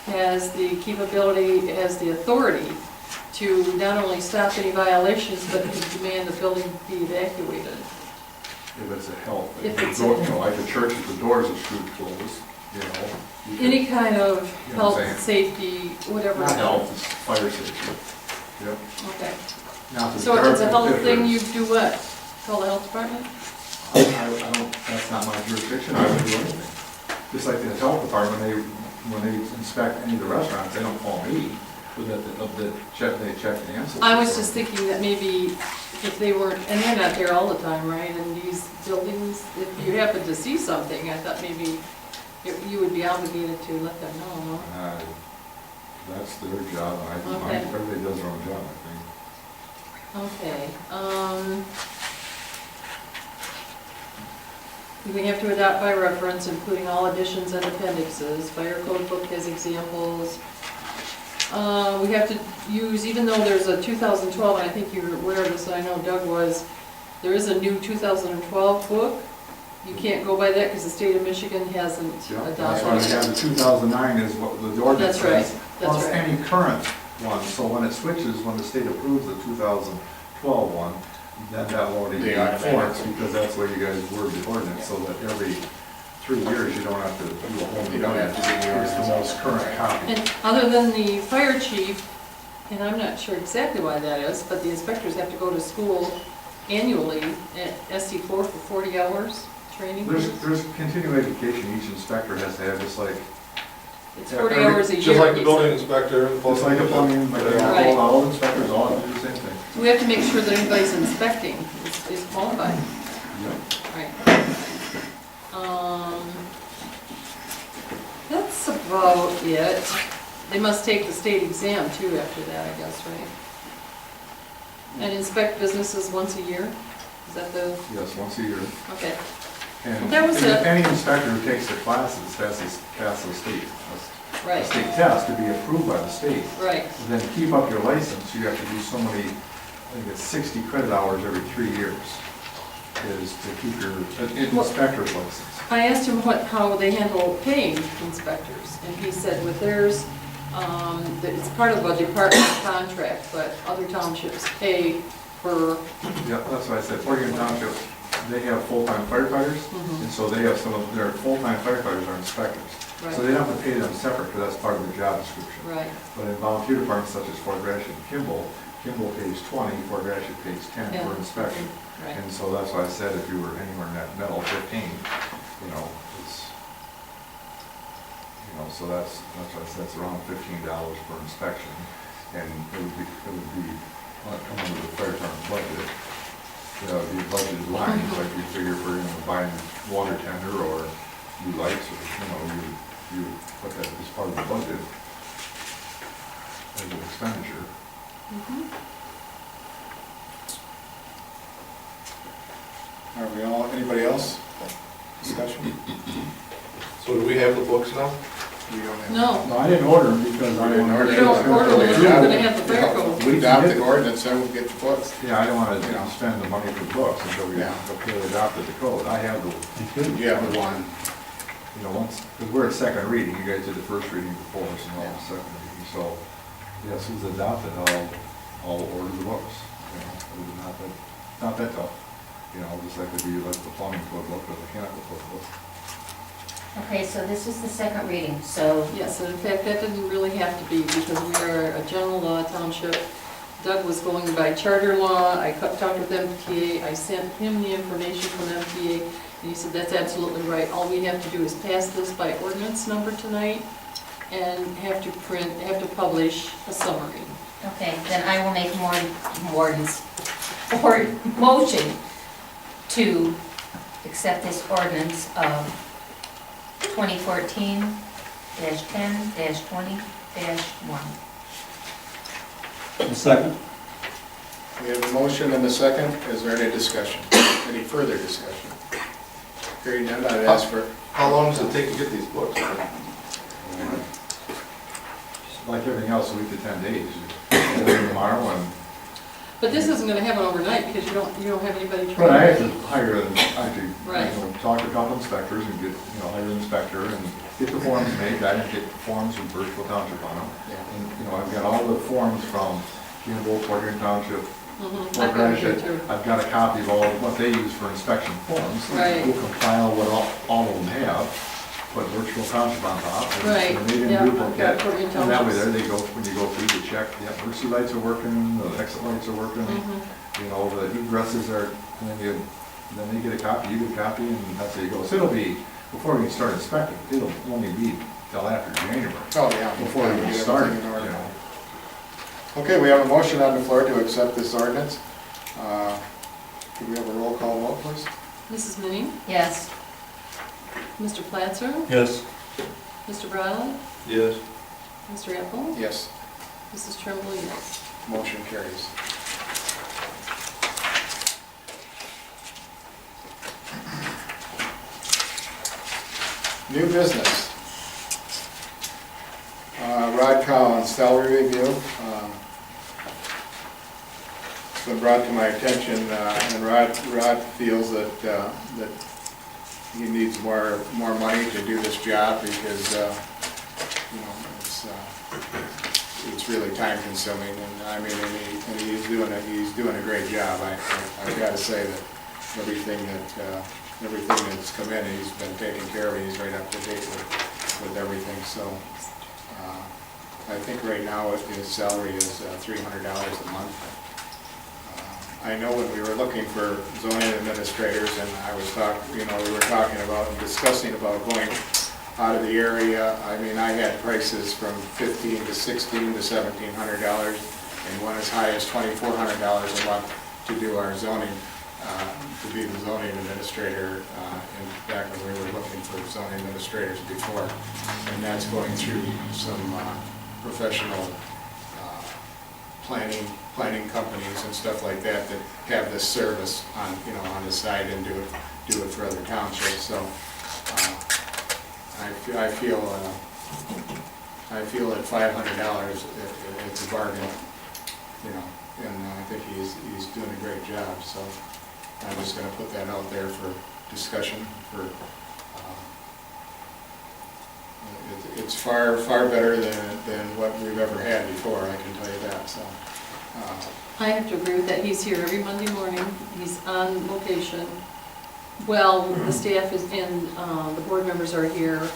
has the capability, has the authority to not only stop any violations, but to demand the building be evacuated. If it's a health, If like it's the door, a- like the church, if the doors are screwed closed, you could- Any kind of You know what I'm health, saying? safety, whatever. Not health, it's fire safety. Yep. Okay. Now, if the So if it's a health department thing, you differs, do what? Call the health department? I don't, that's not my jurisdiction, I would do anything. Just like the health department, when they inspect any of the restaurants, they don't call me. But that check, they check the answers. I was just thinking that maybe if they weren't, and they're not there all the time, right, in these buildings, if you happen to see something, I thought maybe you would be obligated to let them know. That's their job, and I think Okay. everybody does their own job, I think. Okay, we have to adopt by reference, including all additions and appendixes. Fire code book has examples. We have to use, even though there's a 2012, and I think you're aware of this, I know Doug was, there is a new 2012 book. You can't go by that because the state of Michigan hasn't That's why we adopted have it. the 2009 is what the ordinance That's right, says. that's Plus right. any current one, so when it switches, when the state approves the 2012 one, then that will already be They automatically- enforced, because that's where you guys word the ordinance, so that every 3 years, you don't have to do a whole new You don't have to do the ordinance. It's the most current copy. And other than the fire chief, and I'm not sure exactly why that is, but the inspectors have to go to school annually at SC4 for 40 hours training. There's continuing education each inspector has to have, just like, It's 40 hours a year. Just like the he building said. inspector. just like a plumbing, like Right. all inspectors all do the same thing. So we have to make sure that anybody's inspecting is qualified. Right. That's about it. They must take the state exam too after that, I guess, right? And inspect businesses once a year? Is that the, Yes, once a year. okay. And That was it. any inspector who takes the classes has to pass the state, a Right, state test to be approved by the state. right. And then to keep up your license, you have to do so many, I think it's 60 credit hours every 3 years, is to keep your inspector's license. I asked him how they handle paying inspectors, and he said with theirs, that it's part of a department contract, but other townships pay for, Yeah, that's why I said, Portage Township, they have full-time firefighters, and so they have some of their full-time firefighters are inspectors. So right, they don't have to pay them separate, because that's part of their job description. right, But in volunteer departments such as Fort Gratiot and Kimball pays 20, Fort Gratiot pays 10 Yeah. for inspection. right. And so that's why I said if you were anywhere in that middle, 15, it's, so that's why I said it's around $15 per inspection. And it would be come under the fire department budget. The budgeted lines, like you figure for, buying water tender or new lights, or, you put that as part of the budget as an expenditure. Mhm. Are we all, anybody else? Discussion? So do we have the books now? We don't have. No, No, I didn't order them because I didn't order you don't order them, if you're gonna have the fire code. We adopt the ordinance, then we'll get the books. Yeah, I don't want to Yeah. spend the money for books until we Yeah. adopted the code. I have the, You have the one. once, because we're at second reading, you guys did the first reading before us, and all the second reading, so, yes, it was adopted, I'll order the books. It was not that tough, just like it'd be like the plumbing code book or the mechanical code book. Okay, so this is the second reading, so Yes, and in fact, that didn't really have to be, because we are a general law township. Doug was going by charter law, I talked with MTA, I sent him the information from MTA, and he said, that's absolutely right. All we have to do is pass this by ordinance number tonight, and have to publish a summary. okay, then I will make motion to accept this ordinance of 2014-10-20-1. A second? We have a motion and a second. Is there any discussion? Any further discussion? Hearing none, I'd ask for, How long does it take to get these books? Like everything else, a week to 10 days. You order tomorrow, and But this isn't gonna happen overnight, because you don't have anybody trained. but I have to hire, Right. talk to a couple inspectors and get, hire an inspector and get the forms made. I didn't get the forms from Burtchville Township on them. yeah. And, I've got all the forms from Kimball, Portage Township, Mhm, Fort I've got it here Gratiot. too. I've got a copy of all, what they use for inspection forms. Right. We'll compile what all of them have, put Burtchville Township on top. and- Right, and they didn't yeah, duplicate. I've got Portage And that way Township's. there, they go, when you go through, you check, emergency lights are working, the exit lights are working, Mhm. the egresses are, and then they get a copy, you get a copy, and that's how you go. So it'll be, before we start inspecting, it'll only be till after January, Oh, yeah. before we Get start, everything in order. Okay, we have a motion on the floor to accept this ordinance. Could we have a roll call vote, please? Mrs. Minnie? Yes. Mr. Platzer? Yes. Mr. Brylant? Yes. Mr. Apple? Yes. Mrs. Tremblay, yes. Motion carries. New business. Rod Collins, salary review. It's been brought to my attention, and Rod feels that he needs more money to do this job because, it's really time consuming, and I mean, and he's doing a great job. I've got to say that everything that's come in, he's been taking care of. He's right up to date with everything. So I think right now his salary is $300 a month. I know when we were looking for zoning administrators, and we were talking about and discussing about going out of the area. I mean, I had prices from $1,500 to $1,600 to $1,700, and one as high as $2,400 a month to do our zoning, to be the zoning administrator. Back when we were looking for zoning administrators before, and that's going through some professional planning companies and stuff like that that have this service on the side and do it for other townships. So. I feel at $500 it's a bargain, and I think he's doing a great job. So I'm just going to put that out there for discussion. It's far better than what we've ever had before. I can tell you that. So I have to agree with that. He's here every Monday morning. He's on location. Well, the staff is in, the board members are here,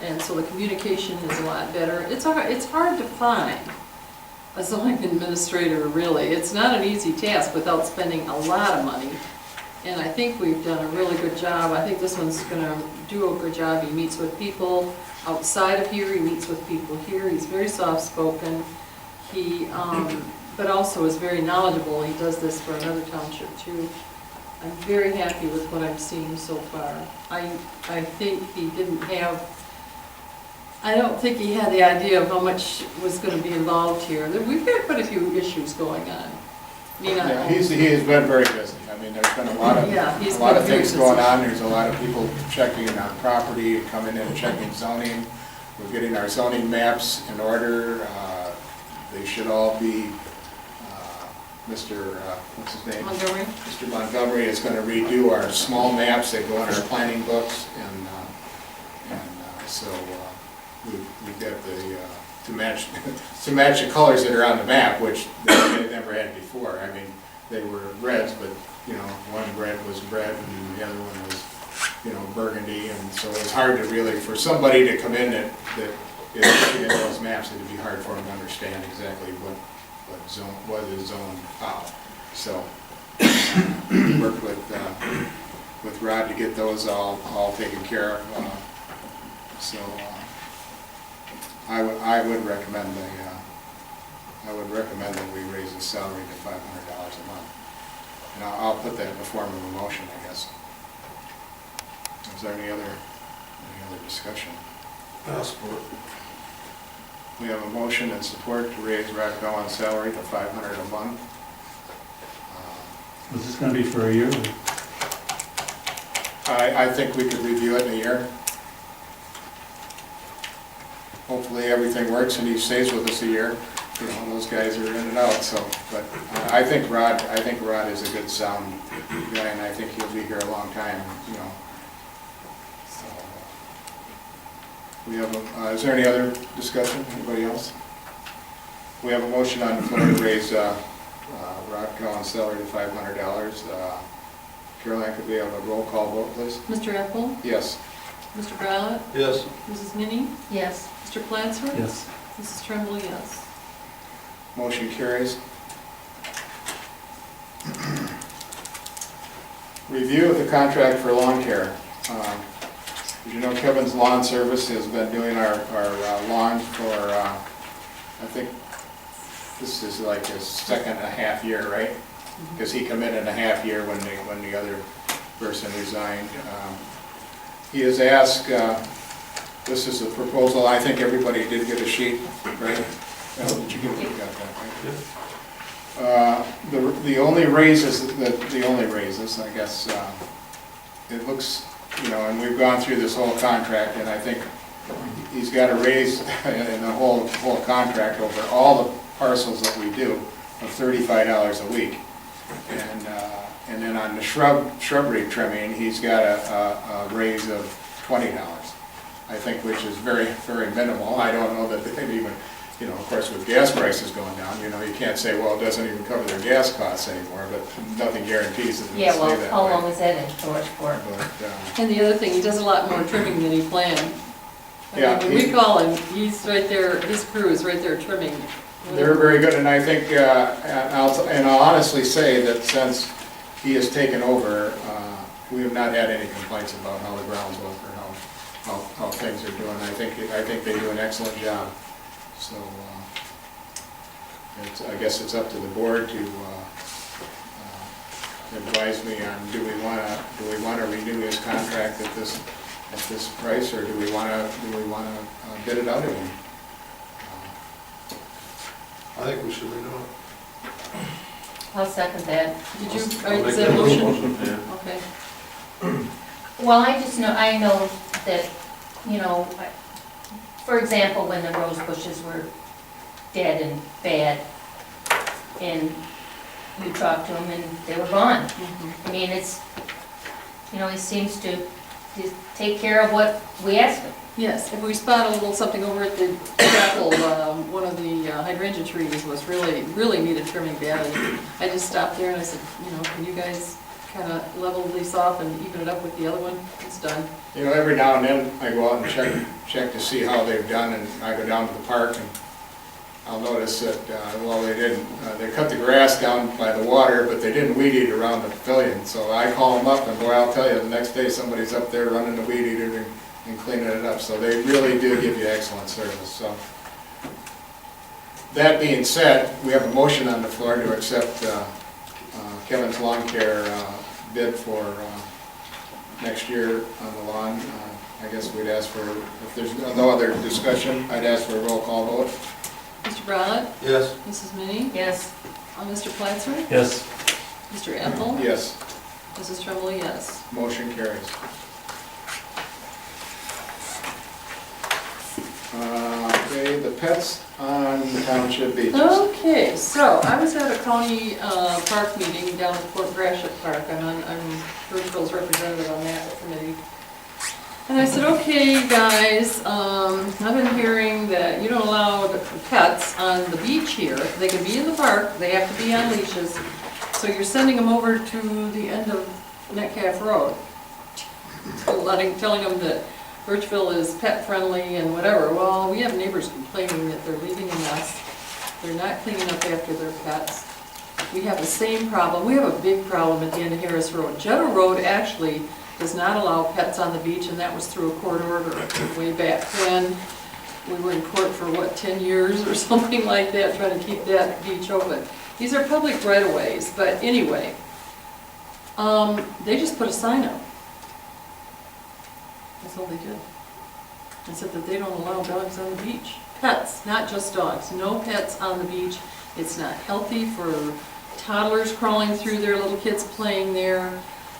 and so the communication is a lot better. It's hard to find a zoning administrator, really. It's not an easy task without spending a lot of money, and I think we've done a really good job. I think this one's gonna do a good job. He meets with people outside of here, he meets with people here. He's very soft-spoken. He, but also is very knowledgeable. He does this for another township too. I'm very happy with what I'm seeing so far. I think he didn't have, I don't think he had the idea of how much was going to be involved here. We've got quite a few issues going on. He has been very busy. I mean, there's been a lot of things going on. There's a lot of people checking on property, coming in and checking zoning. We're getting our zoning maps in order. They should all be. Mr. What's his name? Montgomery. Mr. Montgomery is going to redo our small maps that go in our planning books, and so we've got to match the colors that are on the map, which they never had before. I mean, they were reds, but one red was red and the other one was burgundy, and so it's hard to really, for somebody to come in that is looking at those maps, it'd be hard for them to understand exactly what is zoned out. So worked with Rod to get those all taken care of. So I would recommend that we raise the salary to $500 a month, and I'll put that in the form of a motion, I guess. Is there any other discussion? I'll support. We have a motion and support to raise Rod Collins' salary to $500 a month. Is this going to be for a year? I think we could review it in a year. Hopefully everything works and he stays with us a year. Those guys are in and out. So, but I think Rod is a good sound guy, and I think he'll be here a long time. We have is there any other discussion? Anybody else? We have a motion on the floor to raise Rod Collins' salary to $500. Caroline, could we have a roll call vote, please? Mr. Apple? Yes. Mr. Brylant? Yes. Mrs. Minnie? Yes. Mr. Platzer? Yes. Mrs. Tremblay, yes. Motion carries. Review of the contract for lawn care. As you know, Kevin's Lawn Service has been doing our lawn for, I think, this is like his second and a half year, right? Because he come in a half year when the other person resigned. He has asked, this is a proposal, I think everybody did get a sheet, right? Did you get that, right? The only raises, I guess, it looks, you know, and we've gone through this whole contract, and I think he's got a raise in the whole contract over all the parcels that we do of $35 a week. And then on the shrubbery trimming, he's got a raise of $20, I think, which is very, very minimal. I don't know that they've even, you know, of course, with gas prices going down, you know, you can't say, well, it doesn't even cover their gas costs anymore, but nothing guarantees that Yeah, it'll stay well, that how way. long is that in storage for? But, And the other thing, he does a lot more trimming than he planned. I Yeah, mean, when we call him, he's right there, his crew is right there trimming. they're very good, and I think, and I'll honestly say that since he has taken over, we have not had any complaints about how the grounds look or how things are doing. I think they do an excellent job. So, I guess it's up to the board to advise me on, do we want to renew his contract at this price, or do we want to bid it out again? I think we should renew it. I'll second that. Did you, I'll make is that a that motion? yeah. Okay. Well, I know that, you know, for example, when the rose bushes were dead and bad, and you talked to them and they were gone. I mean, it's, you know, he seems to just take care of what we ask him. Yes, if we spot a little something over at the chapel, one of the hydrangea trees was really needed trimming badly. I just stopped there and I said, you know, can you guys kind of level these off and even it up with the other one? It's done. You know, every now and then I go out and check to see how they've done, and I go down to the park and I'll notice that, well, they didn't, they cut the grass down by the water, but they didn't weed eat around the pavilion. So I call them up and boy, I'll tell you, the next day somebody's up there running the weed eater and cleaning it up. So they really do give you excellent service. So that being said, we have a motion on the floor to accept Kevin's lawn care bid for next year on the lawn. I guess we'd ask for, if there's no other discussion, I'd ask for a roll call vote. Mr. Browett? Yes. Mrs. Minnie? Yes. Mr. Platzer? Yes. Mr. Ethel? Yes, Mrs. Tremblay, yes. motion carries. Okay, the pets on township beaches. Okay, so I was at a county park meeting down at Fort Gratiot Park. I'm Burtchville's representative on that committee. And I said, okay, guys, I've been hearing that you don't allow the pets on the beach here. They can be in the park, they have to be on leashes. So you're sending them over to the end of Metcalf Road. Telling them that Burtchville is pet friendly and whatever. Well, we have neighbors complaining that they're leaving a mess. They're not cleaning up after their pets. We have the same problem. We have a big problem at the end of Harris Road. Jeddah Road actually does not allow pets on the beach, and that was through a court order way back when. We were in court for, what, 10 years or something like that, trying to keep that beach open. These are public right-of-ways, but anyway, they just put a sign up. That's all they did. They said that they don't allow dogs on the beach. Pets, not just dogs. No pets on the beach. It's not healthy for toddlers crawling through there, little kids playing there.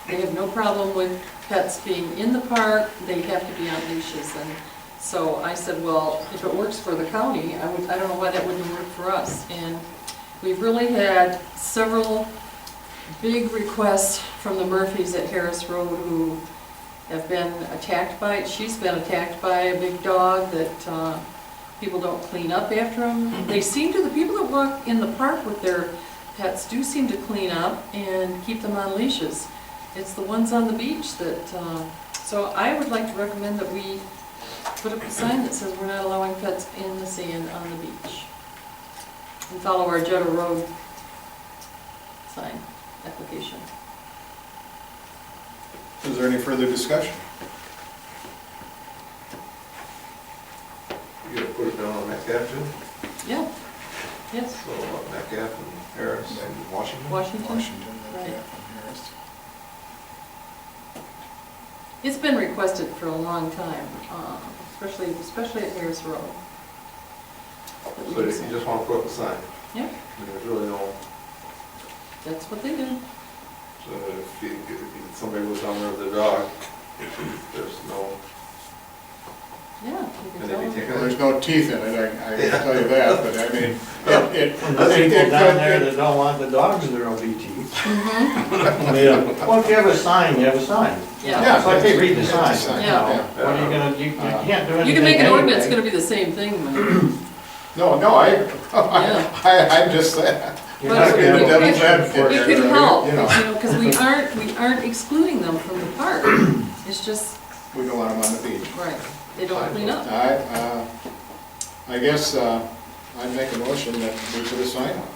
They have no problem with pets being in the park. They have to be on leashes. And so I said, well, if it works for the county, I don't know why that wouldn't work for us. And we've really had several big requests from the Murphys at Harris Road who have been attacked by it. She's been attacked by a big dog that people don't clean up after them. They seem to, the people that walk in the park with their pets do seem to clean up and keep them on leashes. It's the ones on the beach that, so I would like to recommend that we put up a sign that says we're not allowing pets in the sand on the beach. And follow our Jeddah Road sign application. Is there any further discussion? You gotta put it down on that caption. Yeah. Yes, So, Metcalf and Harris and Washington? Washington. Washington, Right. yeah, from Harris. It's been requested for a long time, especially at Harris Road. That we So do you something. just want to put up a sign? Yeah. And there's really no, That's what they do. so if somebody goes down there with their dog, there's no, Yeah, you can and tell they be them. taking Well, there's it. no teeth in it, I can tell you that, but I mean, it. And the people down there that don't want the dogs, there'll be teeth. Mhm. Yeah, Well, if you have a sign, you have a sign. Yeah. It's like, hey, read the It's sign. a sign, Yeah. What are you gonna, you can't do anything You can make an anyway. ordinance, it's gonna be the same thing, when- No, I'm just saying. You're But not Just it- being a gonna- devil's advocate it here, could help, you know. because we aren't excluding them from the park. It's just, We don't want them on the beach. right, they don't clean up. I guess, I'd make a motion that we put a sign up.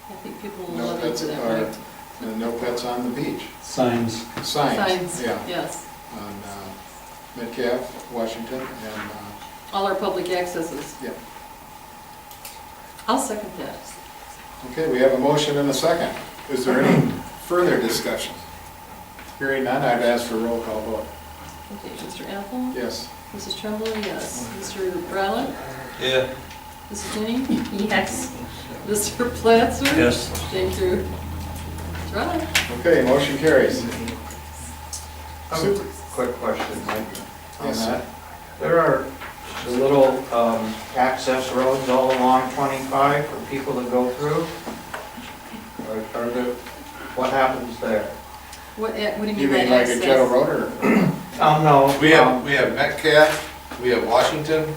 I think people will No love pets, into that, or, right? and no pets on the beach. signs. Signs, Signs, yeah, yes, on Metcalf, Washington, and, all our public accesses. yeah. I'll second that. Okay, we have a motion and a second. Is there any further discussion? Hearing none, I'd ask for a roll call vote. Okay, Mr. Apple? Yes. Mrs. Tremblay, yes. Mr. Browett? Yeah. Mrs. Jenny? Yes. Mr. Platzer? Yes. Thank you. Right. Okay, motion carries. Super. Quick question, Mike, on Yes, that. There are the little access roads all along 25 for people to go through. Are there, what happens there? What do you mean You by mean like a access? Jettle Road, or? No. We have Metcalf, we have Washington.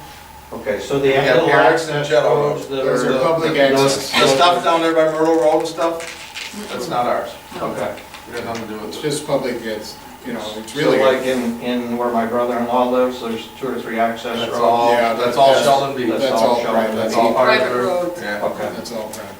Okay, so the We have little Harris and access Jello roads that Those are. are public The access. stuff down there by Myrtle Road and stuff, that's not ours. No. Okay. We have nothing to do with It's it. just public, it's, it's So really. like in where my brother-in-law lives, there's 2 or 3 access That's roads? all, Yeah, that's all that's- Sheldon Beach. That's all Sheldon. private. That's all part of Private their. roads. Yeah. Okay. That's all private.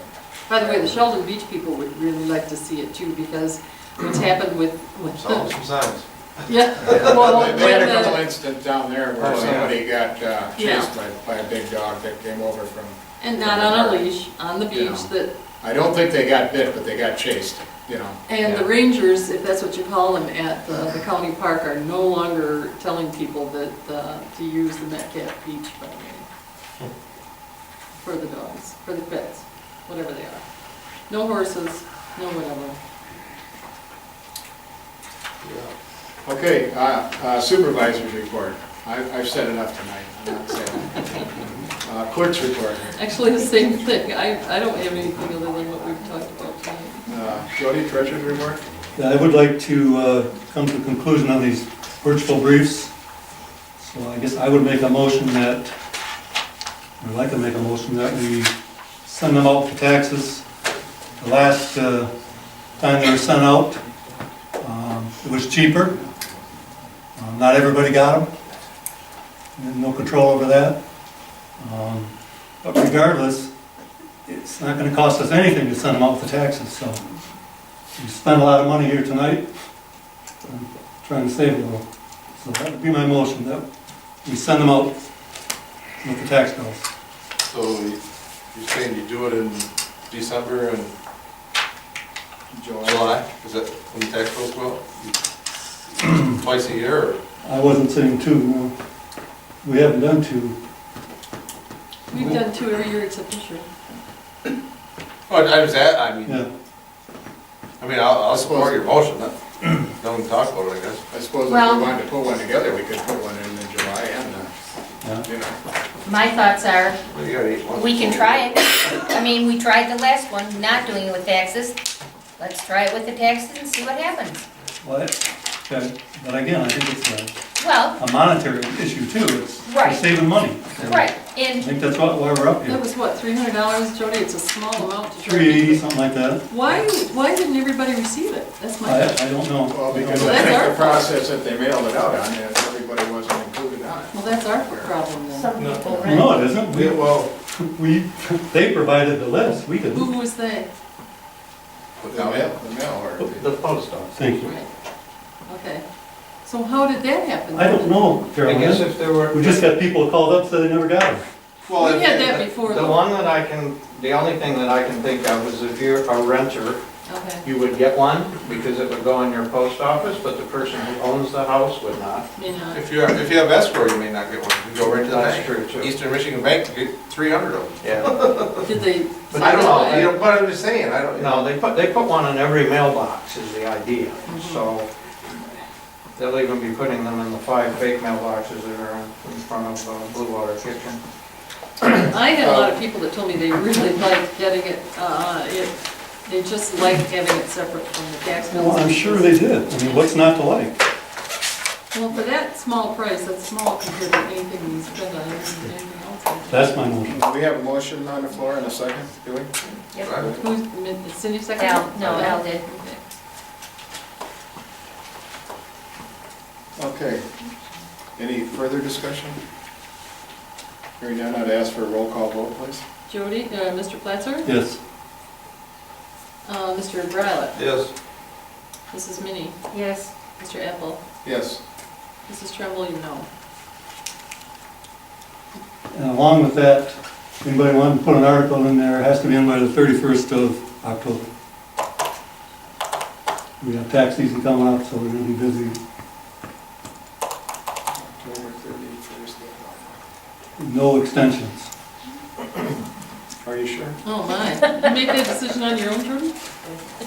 By the way, the Sheldon Beach people would really like to see it too, because what's happened with Sell them some signs. yeah, well, They had a couple when incidents down there where Oh, yeah. somebody got Yeah. chased by a big dog that came over from, and not on a leash, on the You know. beach, that, I don't think they got bit, but they got chased, and Yeah. the rangers, if that's what you call them at the county park, are no longer telling people that, to use the Metcalf Beach, by the way. For the dogs, for the pets, whatever they are. No horses, no whatever. Okay, supervisor's report. I've said enough tonight, I'm not saying. Clerk's report. Actually, the same thing, I don't have anything other than what we've talked about tonight. Jody, treasurer's report? Yeah, I would like to come to a conclusion on these Burtchville briefs. So I guess I would make a motion that, I'd like to make a motion that we send them out for taxes. The last time they were sent out, it was cheaper. Not everybody got them. No control over that. But regardless, it's not going to cost us anything to send them out for taxes, so we spent a lot of money here tonight. I'm trying to save a little. So that would be my motion, that we send them out with the tax bills. So you're saying you do it in December and July? Is that when the tax bills go out? Twice a year, or? I wasn't saying two, no. We haven't done two. We've done 2 every year except this year. Oh, Yeah. I'll support your motion, don't talk about it, I guess. I suppose if Well- we wanted to put one together, we could put one in July and, Yeah. My thoughts are, Well, you got 8 months. we can try it. I mean, we tried the last one, not doing it with taxes. Let's try it with the taxes and see what happens. Well, okay, but again, I think it's Well, a monetary issue too. It's Right. saving money. right, I and think that's why we're up That here. was what, $300, Jody? It's a small amount to try to 380, keep it. something like that. Why didn't everybody receive it? That's my I question. don't know. well, because Well, I that's think our the process that they mailed it out on, everybody wasn't included on it. Well, that's our problem then. Some people rent. No, it isn't. Yeah, well, They provided the list, we didn't. Who was they? the mail order. The post office. Thank you. Right. Okay. So how did that happen? I don't know, I guess Carolyn. if there were. We just got people called up, said they never got them. Well, We if- had that before The though. one that the only thing that I can think of is if you're a renter, Okay, you would get one because it would go in your post office, but the person who owns the house would not. you know, If you have escrow, you may not get one. You go right to the That's bank. true, too. Eastern Michigan Bank, you get 300 of them. Yeah. did they? I don't know, you know, but I'm just saying, I don't. No, they put one in every mailbox is the idea. So they'll even be putting them in the 5 fake mailboxes that are in front of Blue Water Kitchen. I had a lot of people that told me they really liked getting it, they just liked having it separate from the tax bills. Well, I'm sure they did. I mean, what's not to like? Well, for that small price, that's small compared to anything you spend on anything else. That's my motion. We have a motion on the floor and a second, do we? Yep. Who's, Cindy second? Al, no, Al did. Okay. Okay. Any further discussion? Hearing none, I'd ask for a roll call vote, please. Jody, Mr. Platzer? Yes. Mr. Briley? Yes. Mrs. Minnie? Yes. Mr. Apple? Yes. Mrs. Tremble, you know. And along with that, anybody want to put an article in there, it has to be in by the 31st of October. We got tax season coming up, so we're gonna be busy. October 31st. No extensions. Are you sure? Oh, my. You make that decision on your own, Jody?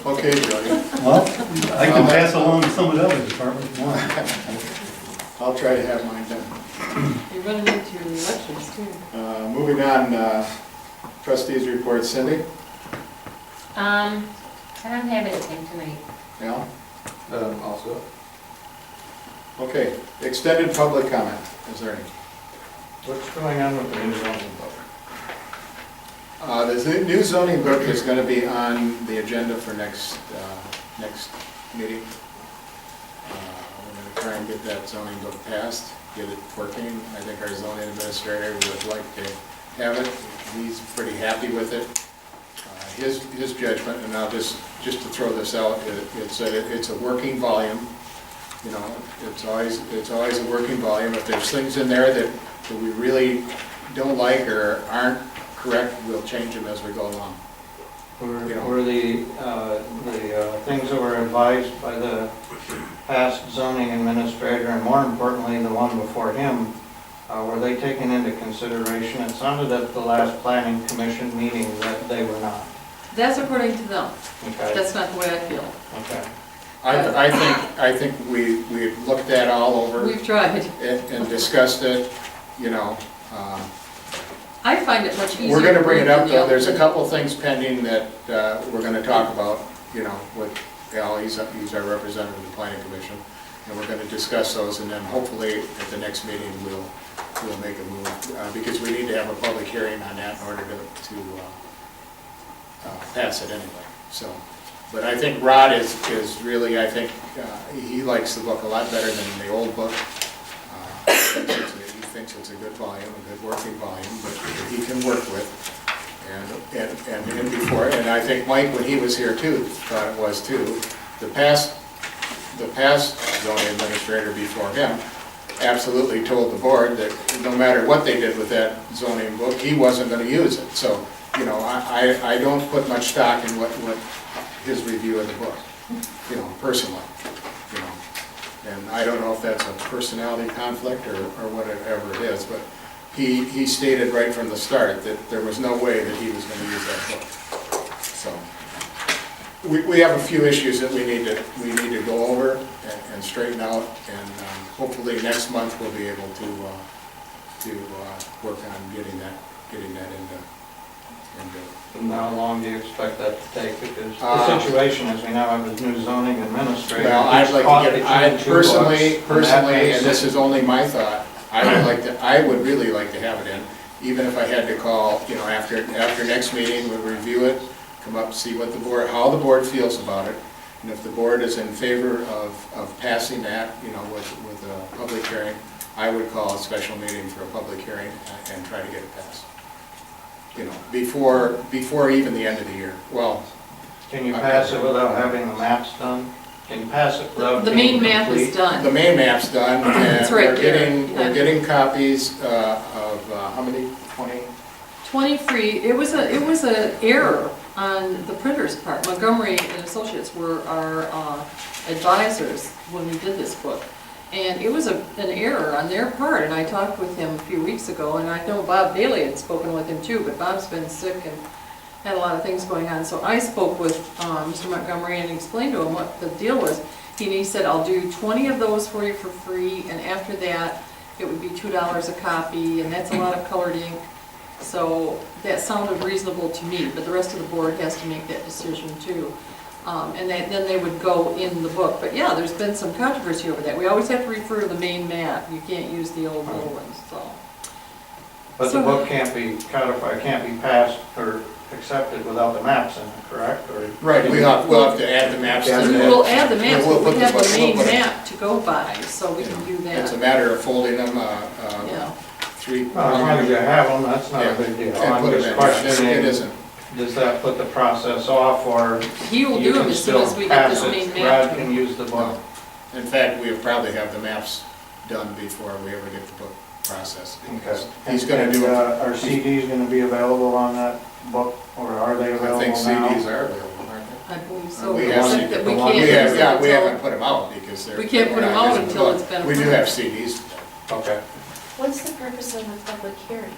Okay, Jody. Well, I can pass along to some of the other departments if you want. I'll try to have mine done. You're running into your elections, too. Moving on, trustees report, Cindy? I don't have anything tonight. Al? Also. Okay, extended public comment, is there any? What's going on with the new zoning book? The new zoning book is going to be on the agenda for next meeting. We're going to try and get that zoning book passed, get it working. I think our zoning administrator would like to have it. He's pretty happy with it. His judgment, and I'll just to throw this out, it's a working volume. You know, it's always a working volume. If there's things in there that we really don't like or aren't correct, we'll change them as we go along. Were the things that were advised by the past zoning administrator, and more importantly, the one before him, were they taken into consideration? It sounded at the last planning commission meeting that they were not. That's according to them. Okay, That's not the way I feel. okay. I think we've looked at all over We've tried. and discussed it, you know. I find it much easier. We're gonna bring it up, than the though, there's a other. couple of things pending that we're gonna talk about, you know, with Al, he's our representative of the planning commission, and we're gonna discuss those, and then hopefully at the next meeting, we'll make a move, because we need to have a public hearing on that in order to pass it anyway, so. But I think Rod is really, I think, he likes the book a lot better than the old book. He thinks it's a good volume, a good working volume, but he can work with. And before, and I think Mike, when he was here too, thought it was too. The past zoning administrator before him absolutely told the board that no matter what they did with that zoning book, he wasn't gonna use it. So, you know, I don't put much stock in what his review of the book, you know, personally, you know. And I don't know if that's a personality conflict or whatever it is, but he stated right from the start that there was no way that he was going to use that book. So we have a few issues that we need to go over and straighten out, and hopefully next month we'll be able to work on getting that into. And how long do you expect that to take? Because the situation is we now have a new zoning administrator. Well, I'd who's like caught to get, between I two books, personally, and that this is only my thought, I would really like to have it in, even if I had to call, you know, after next meeting, we'll review it, come up, see what how the board feels about it, and if the board is in favor of passing that, you know, with a public hearing, I would call a special meeting for a public hearing and try to get it passed. You know, before even the end of the year. Well, Can you pass it without having the maps done? Can you pass it without The being main map is complete? done. the main map's done, It's and right we're there. getting copies of, how many? 20? 20 free, it was an error on the printer's part. Montgomery and Associates were our advisors when we did this book. And it was an error on their part, and I talked with him a few weeks ago, and I know Bob Bailey had spoken with him too, but Bob's been sick and had a lot of things going on. So I spoke with Mr. Montgomery and explained to him what the deal was. He said, I'll do 20 of those for you for free, and after that, it would be $2 a copy, and that's a lot of colored ink. So that sounded reasonable to me, but the rest of the board has to make that decision too. And then they would go in the book. But yeah, there's been some controversy over that. We always have to refer to the main map. You can't use the old little ones, so. But the book can't be codified, can't be passed or accepted without the maps in it, correct? Or Right, we'll have to add the maps to We that. will add the maps, We'll but we put have the- the main we'll put it- map to go by, so we can do It's a that. matter of folding them, Yeah. three. Well, as long as you have them, that's not Yeah. a big deal. And I'm put it just in. It questioning, isn't. does that put the process off, or He will you do them can as soon as still we get pass this main it? map. Brad can use the book. In fact, we'll probably have the maps done before we ever get the book processed. Because he's gonna do it. Are CDs gonna be available on that book, or are they I available think now? CDs are available, aren't I believe so, We have except that we the can't one- use they? We have, them yeah, we haven't until, put them out because they're. we can't put them we're not out using the until book. it's been We do approved. have CDs. Okay. What's the purpose of a public hearing?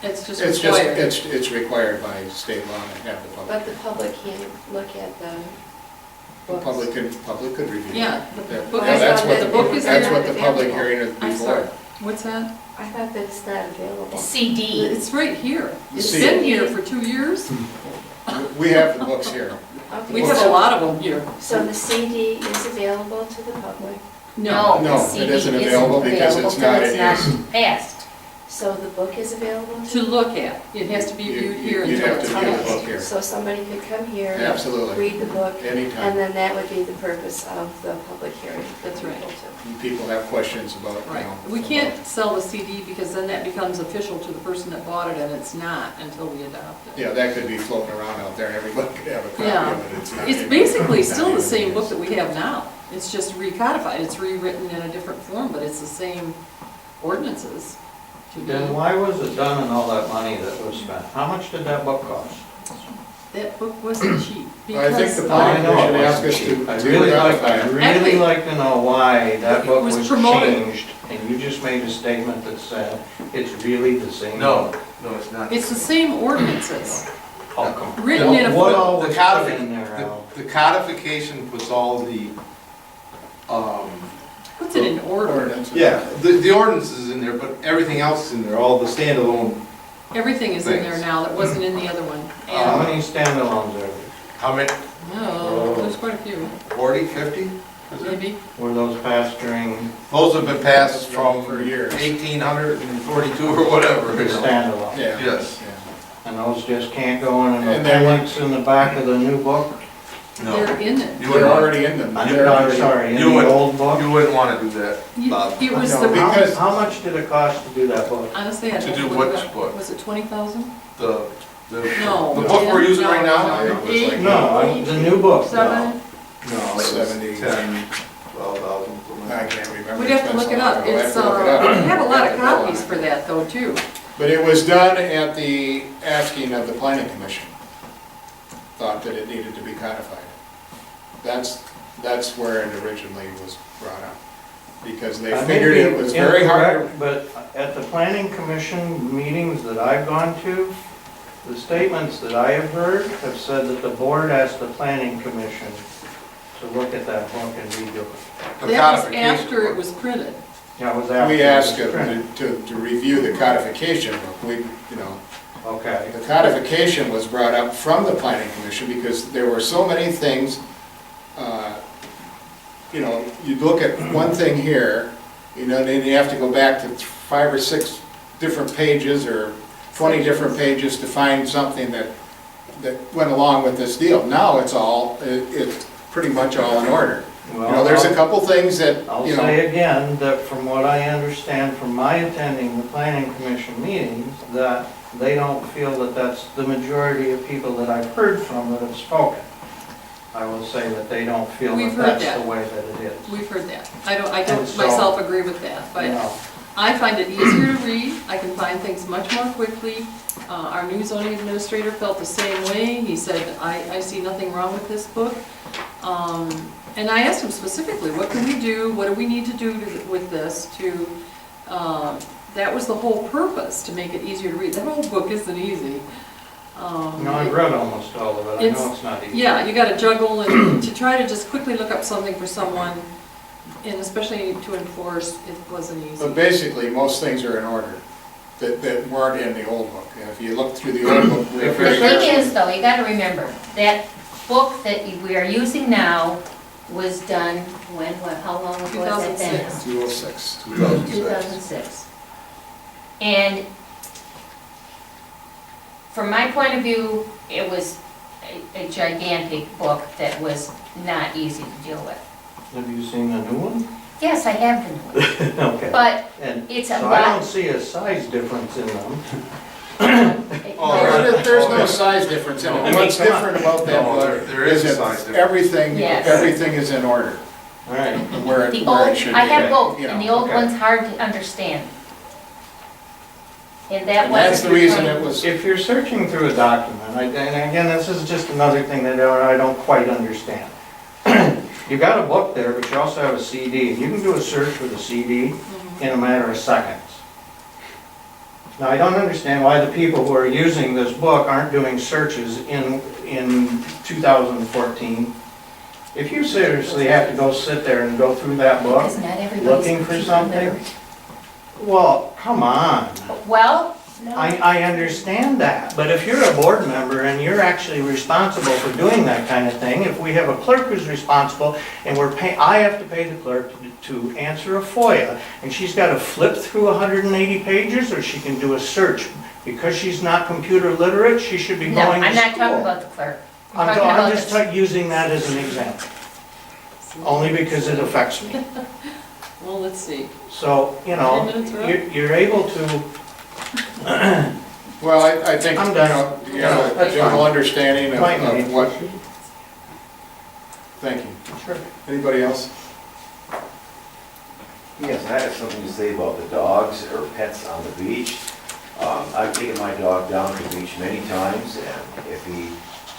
It's just It's just, required. it's required by state law to have the public. But the public can't look at the The books. public could review. Yeah, the That- book yeah, is, that's not what that- the book, is that's not what the public available. hearing is I'm sorry, before. what's that? I thought that's not available. CD. It's right here. It's See. been here for 2 years. We have the books here. Okay, We have a so- lot of them here. So the CD is available to the public, No, No, the it CD isn't available because it's not in use. Passed. so the book is available to to? look at. It has to be viewed here You'd until have it's to view the passed. book here. So somebody could come here, Absolutely, read the book, and anytime. then that would be the purpose of the public hearing. for That's right. people to- And people have questions about, you Right. know. We about- can't sell the CD because then that becomes official to the person that bought it, and it's not until we adopt it. Yeah, that could be floating around out there and everybody could have a copy Yeah. of it. It's not. It's basically not still the even same used. book that we have now. It's just recodified. It's rewritten in a different form, but it's the same ordinances. to me. Then why was it done and all that money that was spent? How much did that book cost? That book wasn't cheap I think because the I planning know commission it asked us wasn't cheap. to I'd really Actually- like to know why that It book was was promoted. changed, and you just made a statement that said it's really the same. No, it's not. it's the same ordinances, Oh, come on. written in a What foot. all The was codific- put in there, Al? The codification was all the, Puts it in order. Ordinance. yeah, the ordinance is in there, but everything else is in there, all the standalone. Everything is in there Thanks. now that wasn't in the other one. How And, many standalones are there? How many? no, there's quite a few, 40, 50? maybe. Were those passed during Those have been passed from For years. 1842 or whatever. the you know. standalone? Yeah. Yes. Yeah. And those just can't go in an And they weren't- appendix in the back of the new book? They're in it. You They're wouldn't, already in them. I'm They're- sorry, in You the would- old book? you wouldn't want to do that, You- Bob. It was No, the, because- How much did it cost to do that book? honestly, I To don't do know. which book? Was it 20,000? The No. The book we're using No, right now? no, I think it was like- eight, No, the new book. seven? No, it was 70. 10, 12,000. I can't remember. We'd have to It's look been it so long up. ago. I have It's, to look it up. we have a lot of copies for that though, too. But it was done at the asking of the planning commission. Thought that it needed to be codified. That's where it originally was brought up. Because they I may figured be it was very hard. incorrect, But at the planning commission meetings that I've gone to, the statements that I have heard have said that the board asked the planning commission to look at that book and redo it. The That was codification after it book. was printed. That was after. We it was asked them printed. to review the codification book. We, you know, Okay. the codification was brought up from the planning commission because there were so many things, you know, you'd look at one thing here, you know, then you have to go back to 5 or 6 different pages or 20 different pages to find something that went along with this deal. Now it's pretty much all in order. You know, there's a couple things that, I'll you know. say again, that from what I understand from my attending the planning commission meetings, that they don't feel that that's the majority of people that I've heard from that have spoken. I will say that they don't feel We've that heard that's that. the way that it is. We've heard that. I don't And so- myself agree with that, but You know, I find it easier to read, I can find things much more quickly. Our new zoning administrator felt the same way, he said, I see nothing wrong with this book. And I asked him specifically, what can we do, what do we need to do with this to, that was the whole purpose, to make it easier to read. That whole book isn't easy. No, I've read almost all of it, I know it's not easy. Yeah, you gotta juggle and to try to just quickly look up something for someone, and especially to enforce, it wasn't easy. But basically, most things are in order that weren't in the old book. And if you look through the old book, we're The very thing is, though, you gotta remember, that book that we are using now was done when, what, how long ago was that then? 2006. 206. 2006. And from my point of view, it was a gigantic book that was not easy to deal with. Have you seen the new one? Yes, I have been with, Okay. but And it's a so I don't lot. see a size difference in them. There's no size difference in it. What's different about that No, book there is a is size that difference. Yes. everything is in order, All right. where The it old, should be. I have both, you know. and the old okay. one's hard to understand. And that And that's wasn't. the reason it was, If you're searching through a document, and again, this is just another thing that I don't quite understand. You got a book there, but you also have a CD, and you can do a search with a CD in a matter of seconds. Now, I don't understand why the people who are using this book aren't doing searches in 2014. If you seriously have to go sit there and go through that book, Because not everybody's looking for computer something, literate. well, come on. Well, no. I understand that, but if you're a board member and you're actually responsible for doing that kind of thing, if we have a clerk who's responsible and I have to pay the clerk to answer a FOIA, and she's got to flip through 180 pages, or she can do a search. Because she's not computer literate, she should be No, going to I'm not talking school. about the clerk. I'm I'm talking about just the- using that as an example, only because it affects me. Well, let's see. So, 10 minutes are up. you're able to, well, I think, I'm you done. know, you have a That's general fine. understanding Fine, of Nate. what. Thank you. Sure. Anybody else? Yes, I have something to say about the dogs or pets on the beach. I've taken my dog down to the beach many times, and if he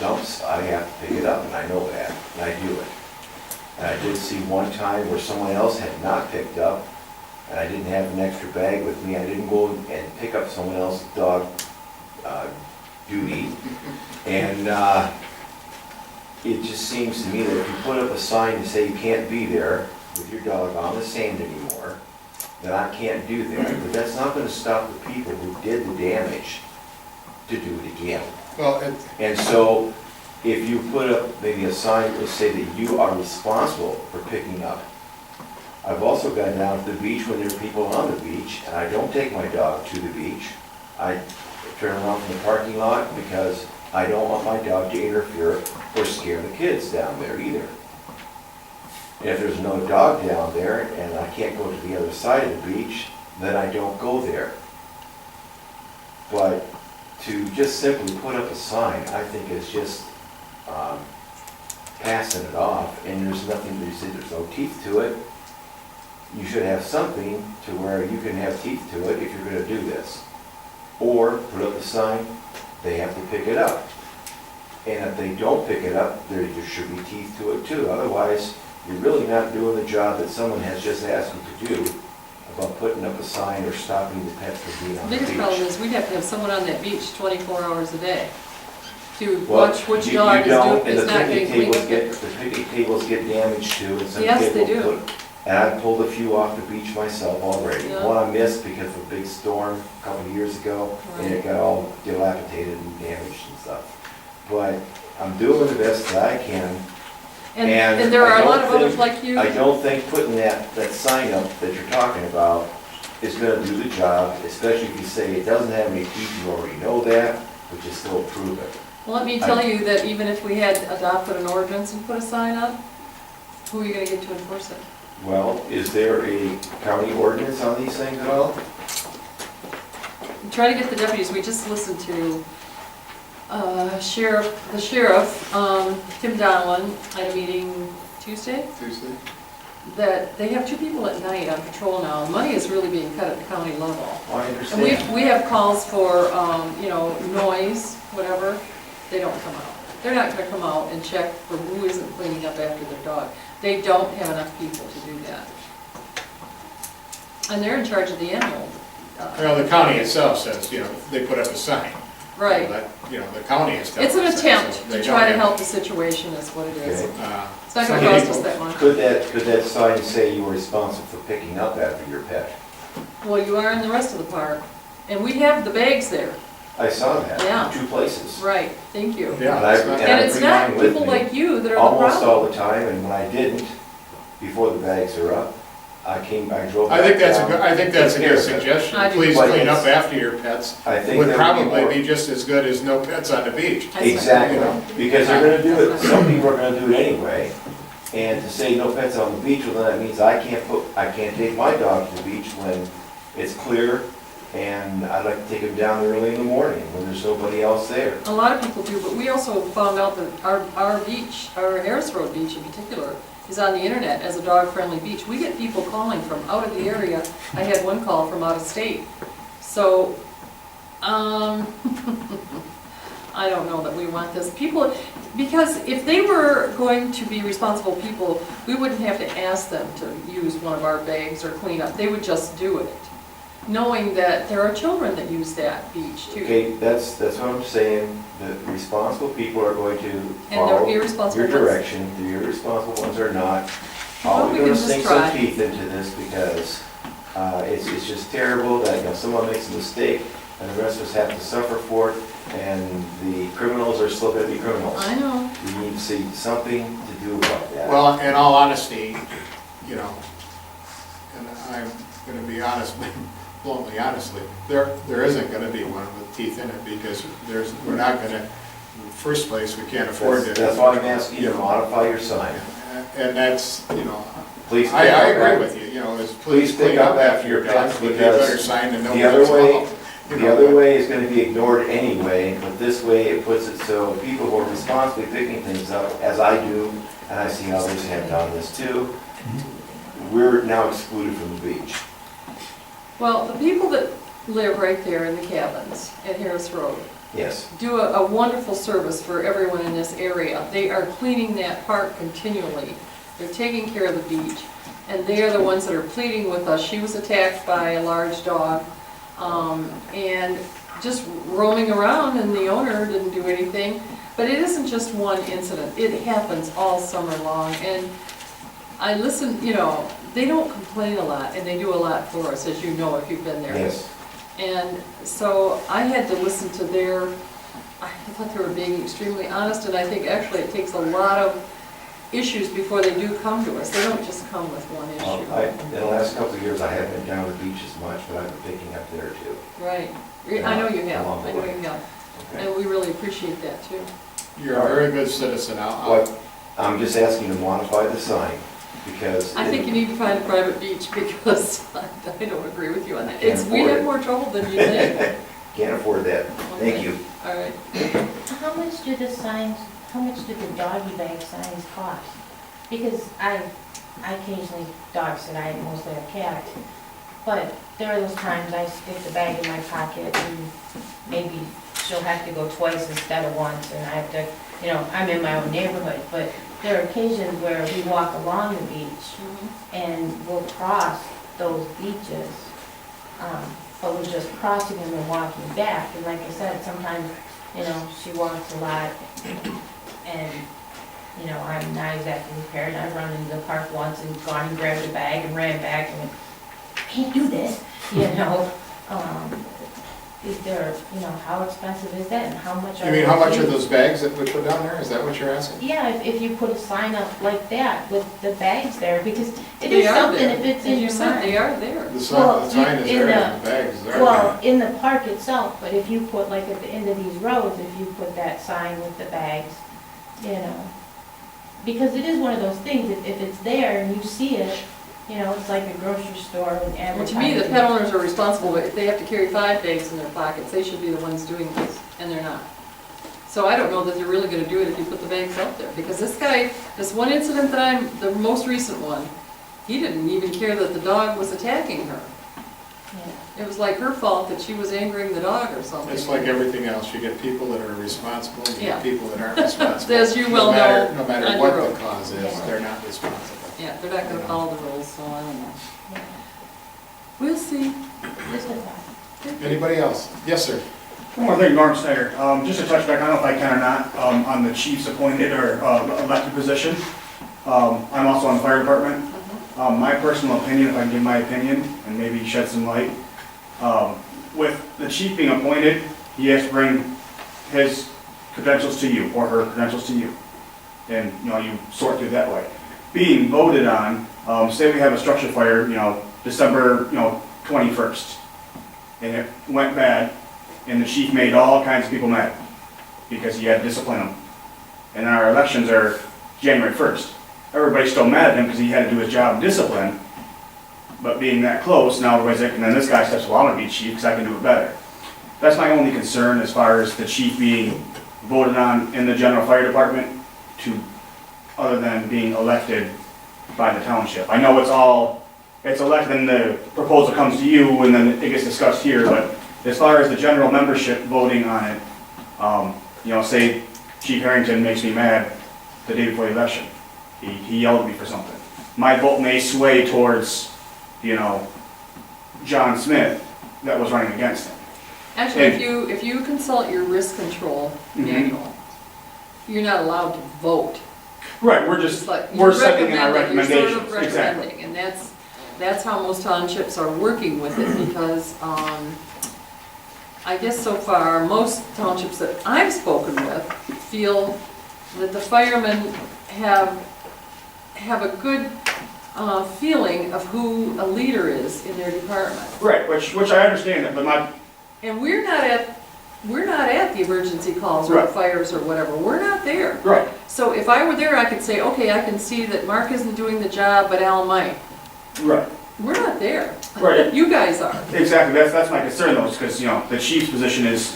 dumps, I have to pick it up, and I know that, and I do it. And I did see one time where someone else had not picked up, and I didn't have an extra bag with me. I didn't go and pick up someone else's dog duty. And it just seems to me that if you put up a sign to say you can't be there with your dog on the sand anymore, then I can't do that. But that's not going to stop the people who did the damage to do it again. Well, And so, if you put up maybe a sign to say that you are responsible for picking up. I've also gone down to the beach when there are people on the beach, and I don't take my dog to the beach. I turn around from the parking lot because I don't want my dog to interfere or scare the kids down there either. And if there's no dog down there and I can't go to the other side of the beach, then I don't go there. But to just simply put up a sign, I think is just passing it off, and there's nothing, there's no teeth to it. You should have something to where you can have teeth to it if you're gonna do this. Or put up a sign, they have to pick it up. And if they don't pick it up, there should be teeth to it too. Otherwise, you're really not doing the job that someone has just asked you to do about putting up a sign or stopping the pets from being on The the beach. biggest problem is we'd have to have someone on that beach 24 hours a day to Well, watch which you dog is don't, doing, and is the not picnic getting tables cleaned up. the picnic tables get damaged too, and some Yes, they people do. put. And I pulled a few off the beach myself already. Yeah. One I missed because of a big storm a couple of years ago, and it got all dilapidated and damaged and stuff. But I'm doing the best that I can. And there are I a lot don't of others think- like you. I don't think putting that sign up that you're talking about is gonna do the job, especially if you say it doesn't have any teeth, you already know that, but you still approve it. Well, let me tell you that even if we had adopted an ordinance and put a sign up, who are you gonna get to enforce it? Well, is there a county ordinance on these things at all? Try to get the deputies, we just listened to the sheriff, Tim Donlin, at a meeting Tuesday, that they have 2 people at night on patrol now. Money is really being cut at the county level. I And understand. we have calls for, noise, whatever, they don't come out. They're not gonna come out and check for who isn't cleaning up after their dog. They don't have enough people to do that. And they're in charge of the animal. Well, the county itself says, they put up a sign. Right. The county is. It's an attempt They to don't try to have- help the situation is what it is. Okay. It's not Some gonna cost people- us that much. Could that sign say you were responsible for picking up after your pet? Well, you are in the rest of the park. And we have the bags there. I saw that Yeah. in 2 places. Right, thank you. Yeah. And I And it's bring not mine with people me like you that are the almost all problem. the time, and when I didn't, before the bags are up, I drove I think back that's down, I think that's a took care good of it. suggestion. I do. Please But clean up it's- after your pets. I think Would there probably more. be just as good as no pets on the beach. That's not- Exactly, because they're gonna do it, some people are gonna do it anyway, and to say no pets on the beach, well, then that means I can't take my dog to the beach when it's clear, and I'd like to take him down early in the morning when there's nobody else there. A lot of people do, but we also found out that our beach, our Harris Road beach in particular, is on the internet as a dog-friendly beach. We get people calling from out of the area. I had one call from out of state. So, I don't know that we want this. People, because if they were going to be responsible people, we wouldn't have to ask them to use one of our bags or clean up. They would just do it, knowing that there are children that use that beach too. Okay, that's what I'm saying, the responsible people are going to And they're follow irresponsible your ones. direction, the irresponsible ones are not. Well, All we we're can gonna just sink try. some teeth into this because it's just terrible that someone makes a mistake and the rest of us have to suffer for it, and the criminals are still gonna be criminals. I know. We need to see something to do about that. Well, in all honesty, and I'm gonna be honest, bluntly honestly, there isn't gonna be one with teeth in it because we're not gonna, in the first place, we can't afford it. That's why I'm asking you to modify your sign. And that's, Please. I pick up agree that- with you, is Please please clean pick up up after your pets pets, would be a because better sign than no the pets other at way- all. The other way is gonna be ignored anyway, but this way it puts it so people who are responsibly picking things up, as I do, and I see others have done this too, we're now excluded from the beach. Well, the people that live right there in the cabins at Harris Road Yes. do a wonderful service for everyone in this area. They are cleaning that park continually. They're taking care of the beach. And they are the ones that are pleading with us. She was attacked by a large dog, and just roaming around, and the owner didn't do anything. But it isn't just one incident. It happens all summer long. And I listen, they don't complain a lot, and they do a lot for us, as you know if you've been there. Yes. And so I had to listen to I thought they were being extremely honest, and I think actually it takes a lot of issues before they do come to us. They don't just come with one issue. In the last couple of years, I haven't been down to the beach as much, but I've been picking up there too. Right. I know you have, Along the I know way. you have. Okay. And we really appreciate that too. You're a very good citizen. What, I'm just asking to modify the sign because. I think you need to find a private beach because I don't agree with you on that. Can't We afford have it. more trouble than you think. Can't afford that. Thank Okay. you. All right. How much do the doggy bag signs cost? Because I occasionally dog sit, I mostly have cat, but there are those times I stick the bag in my pocket and maybe she'll have to go twice instead of once, and I have to, I'm in my own neighborhood, but there are occasions where we walk along the beach and we'll cross those beaches, but we're just crossing them and walking back, and like I said, sometimes, she walks a lot, and I'm not exactly prepared. I've run into the park once and gone and grabbed a bag and ran back and went, can't do this, Is there, how expensive is that and how much are You mean, how much are fees? those bags that we put down there? Is that what you're asking? Yeah, if you put a sign up like that with the bags there, because it They is are something there. if it's As in you your said, they mind. are there. The Well, sign is in there, the- and the bag is there. Well, in the park itself, but if you put, like at the end of these roads, if you put that sign with the bags, because it is one of those things, if it's there and you see it, it's like a grocery store and Well, advertising. to me, the pet owners are responsible, but if they have to carry 5 bags in their pockets, they should be the ones doing this, and they're not. So I don't know that they're really gonna do it if you put the bags out there, because this one incident the most recent one, he didn't even care that the dog was attacking her. Yeah. It was like her fault that she was angering the dog or something. It's like everything else, you get people that are responsible, and you Yeah. get people that aren't responsible. As you well No matter- know, No matter on what your the road. cause is, Yeah. they're not responsible. Yeah, they're not gonna follow the rules, so I don't know. Yeah. We'll see. Anybody else? Yes, sir. One more thing, Norm Snyder, just to touch back, I don't know if I can or not, on the chief's appointed or elected position. I'm also on the fire department. My personal opinion, if I can give my opinion, and maybe shed some light, with the chief being appointed, he has to bring his credentials to you, or her credentials to you. And, you sort through that way. Being voted on, say we have a structure fire, December, 21st, and it went bad, and the chief made all kinds of people mad, because he had to discipline them. And our elections are January 1st. Everybody's still mad at him because he had to do his job and discipline, but being that close, now everybody's like, and then this guy steps, well, I'm gonna be chief because I can do it better. That's my only concern as far as the chief being voted on in the general fire department other than being elected by the township. I know it's elected and the proposal comes to you and then it gets discussed here, but as far as the general membership voting on it, say Chief Harrington makes me mad the day before the election. He yelled at me for something. My vote may sway towards, John Smith that was running against him. Actually, And- if you consult your risk control Mhm. manual, you're not allowed to vote. Right, It's like we're you're setting in our recommending, you're sort of recommendations, exactly. recommending, and that's how most townships are working with it, because, I guess so far, most townships that I've spoken with feel that the firemen have a good, feeling of who a leader is in their department. Right, which I understand that, but And we're not at the emergency calls or the Right. fires or whatever, we're not there. right, So if I were there, I could say, okay, I can see that Mark isn't doing the job, but Al might. right, We're not there. right. You guys are. Exactly, that's my concern though, is because, the chief's position is,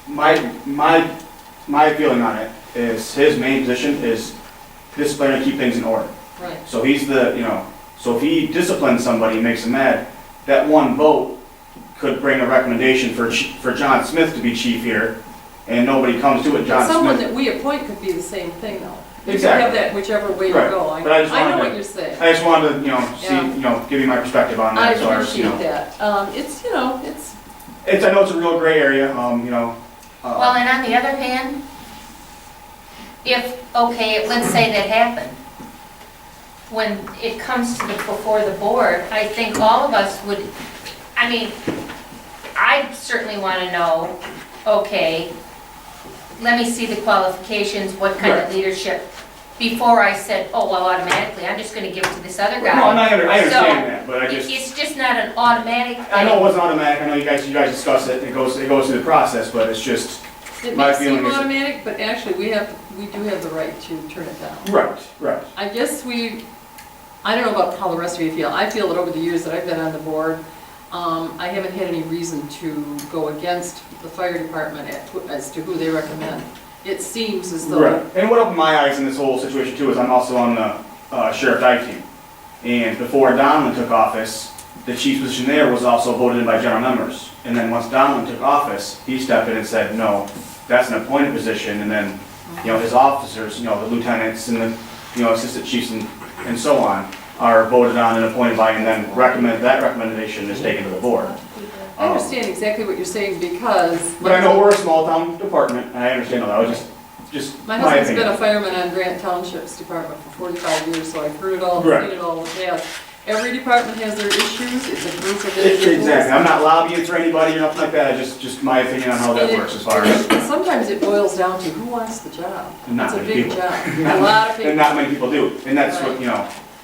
my feeling on it is his main position is discipline and keep things in order. Right. So he's so if he disciplines somebody and makes them mad, that one vote could bring a recommendation for John Smith to be chief here, and nobody comes to it, But John someone Smith. that we appoint could be the same thing though. You can Exactly. have that whichever way you Right. go. But I just I know wanted what to- you're saying. I just wanted to, Yeah. give you my perspective on I that, as far as, appreciate that. I know it's a real gray area, Well, and on the other hand, let's say that happened. When it comes to before the board, I think all of us would, I certainly want to know, okay, let me see the qualifications, what kind of Right. leadership, before I said, oh, well, automatically, I'm just going to give it to this other guy. No, and I understand So, that, but I just. It's just not an automatic thing. I know it wasn't automatic, I know you guys discuss it, it goes through the process, but it's just, It My may seem feeling is- automatic, but actually we do have the right to turn it down. right. I guess I don't know about how the rest of you feel. I feel that over the years that I've been on the board, I haven't had any reason to go against the fire department as to who they recommend. It seems as though. Right, and what opened my eyes in this whole situation too is I'm also on the sheriff dive team. And before Donlin took office, the chief's position there was also voted in by general members. And then once Donlin took office, he stepped in and said, no, that's an appointed position. And then, his officers, the lieutenants and the, assistant chiefs and so on, are voted on and appointed by, and then that recommendation is taken to the board. I understand exactly what you're saying because. But I know we're a small town department, and I understand all that, I was just My my husband's been opinion. a fireman on Grant Township's department for 45 years, so I've heard it all, Right. seen it all in the past. Every department has their issues, it's a group of Exactly, individuals. I'm not lobbying for anybody or nothing like that, just my opinion on how that works as far as. Sometimes it boils down to who wants the job. Not It's a many big people. job, a lot of people. And not many people do, and that's what,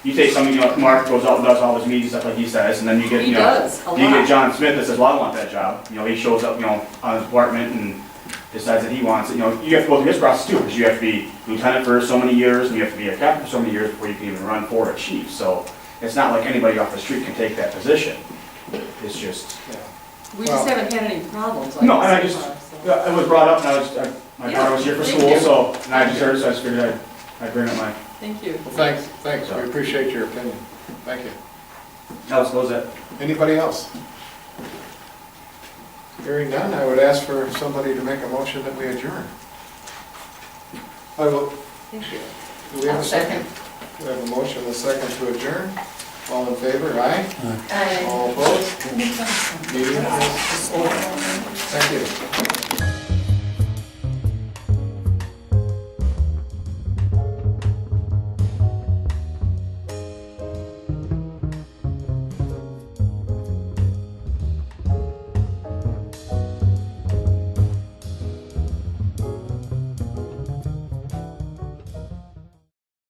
you take something, Mark goes out and does all his meetings, stuff like he says, and then you get, He does, a you get lot. John Smith that says, well, I want that job, he shows up, on his department and decides that he wants it, you have to go through his process too, because you have to be lieutenant for so many years, and you have to be a captain for so many years before you can even run for a chief, so it's not like anybody off the street can take that position, it's just, We just haven't had any problems. No, and I so just- far, so. it was brought up, and my Yeah, daughter was here for thank school, you. so, and I just heard it, so I just figured I'd bring up my Thank you. Well, thanks, we appreciate your opinion. Thank you. I'll close it. Anybody else? Hearing none, I would ask for somebody to make a motion that we adjourn. I will, Thank you. do we have I'll a second? We have a motion and a second to adjourn. All in favor, aye? I- All opposed? Meeting is over. Thank you.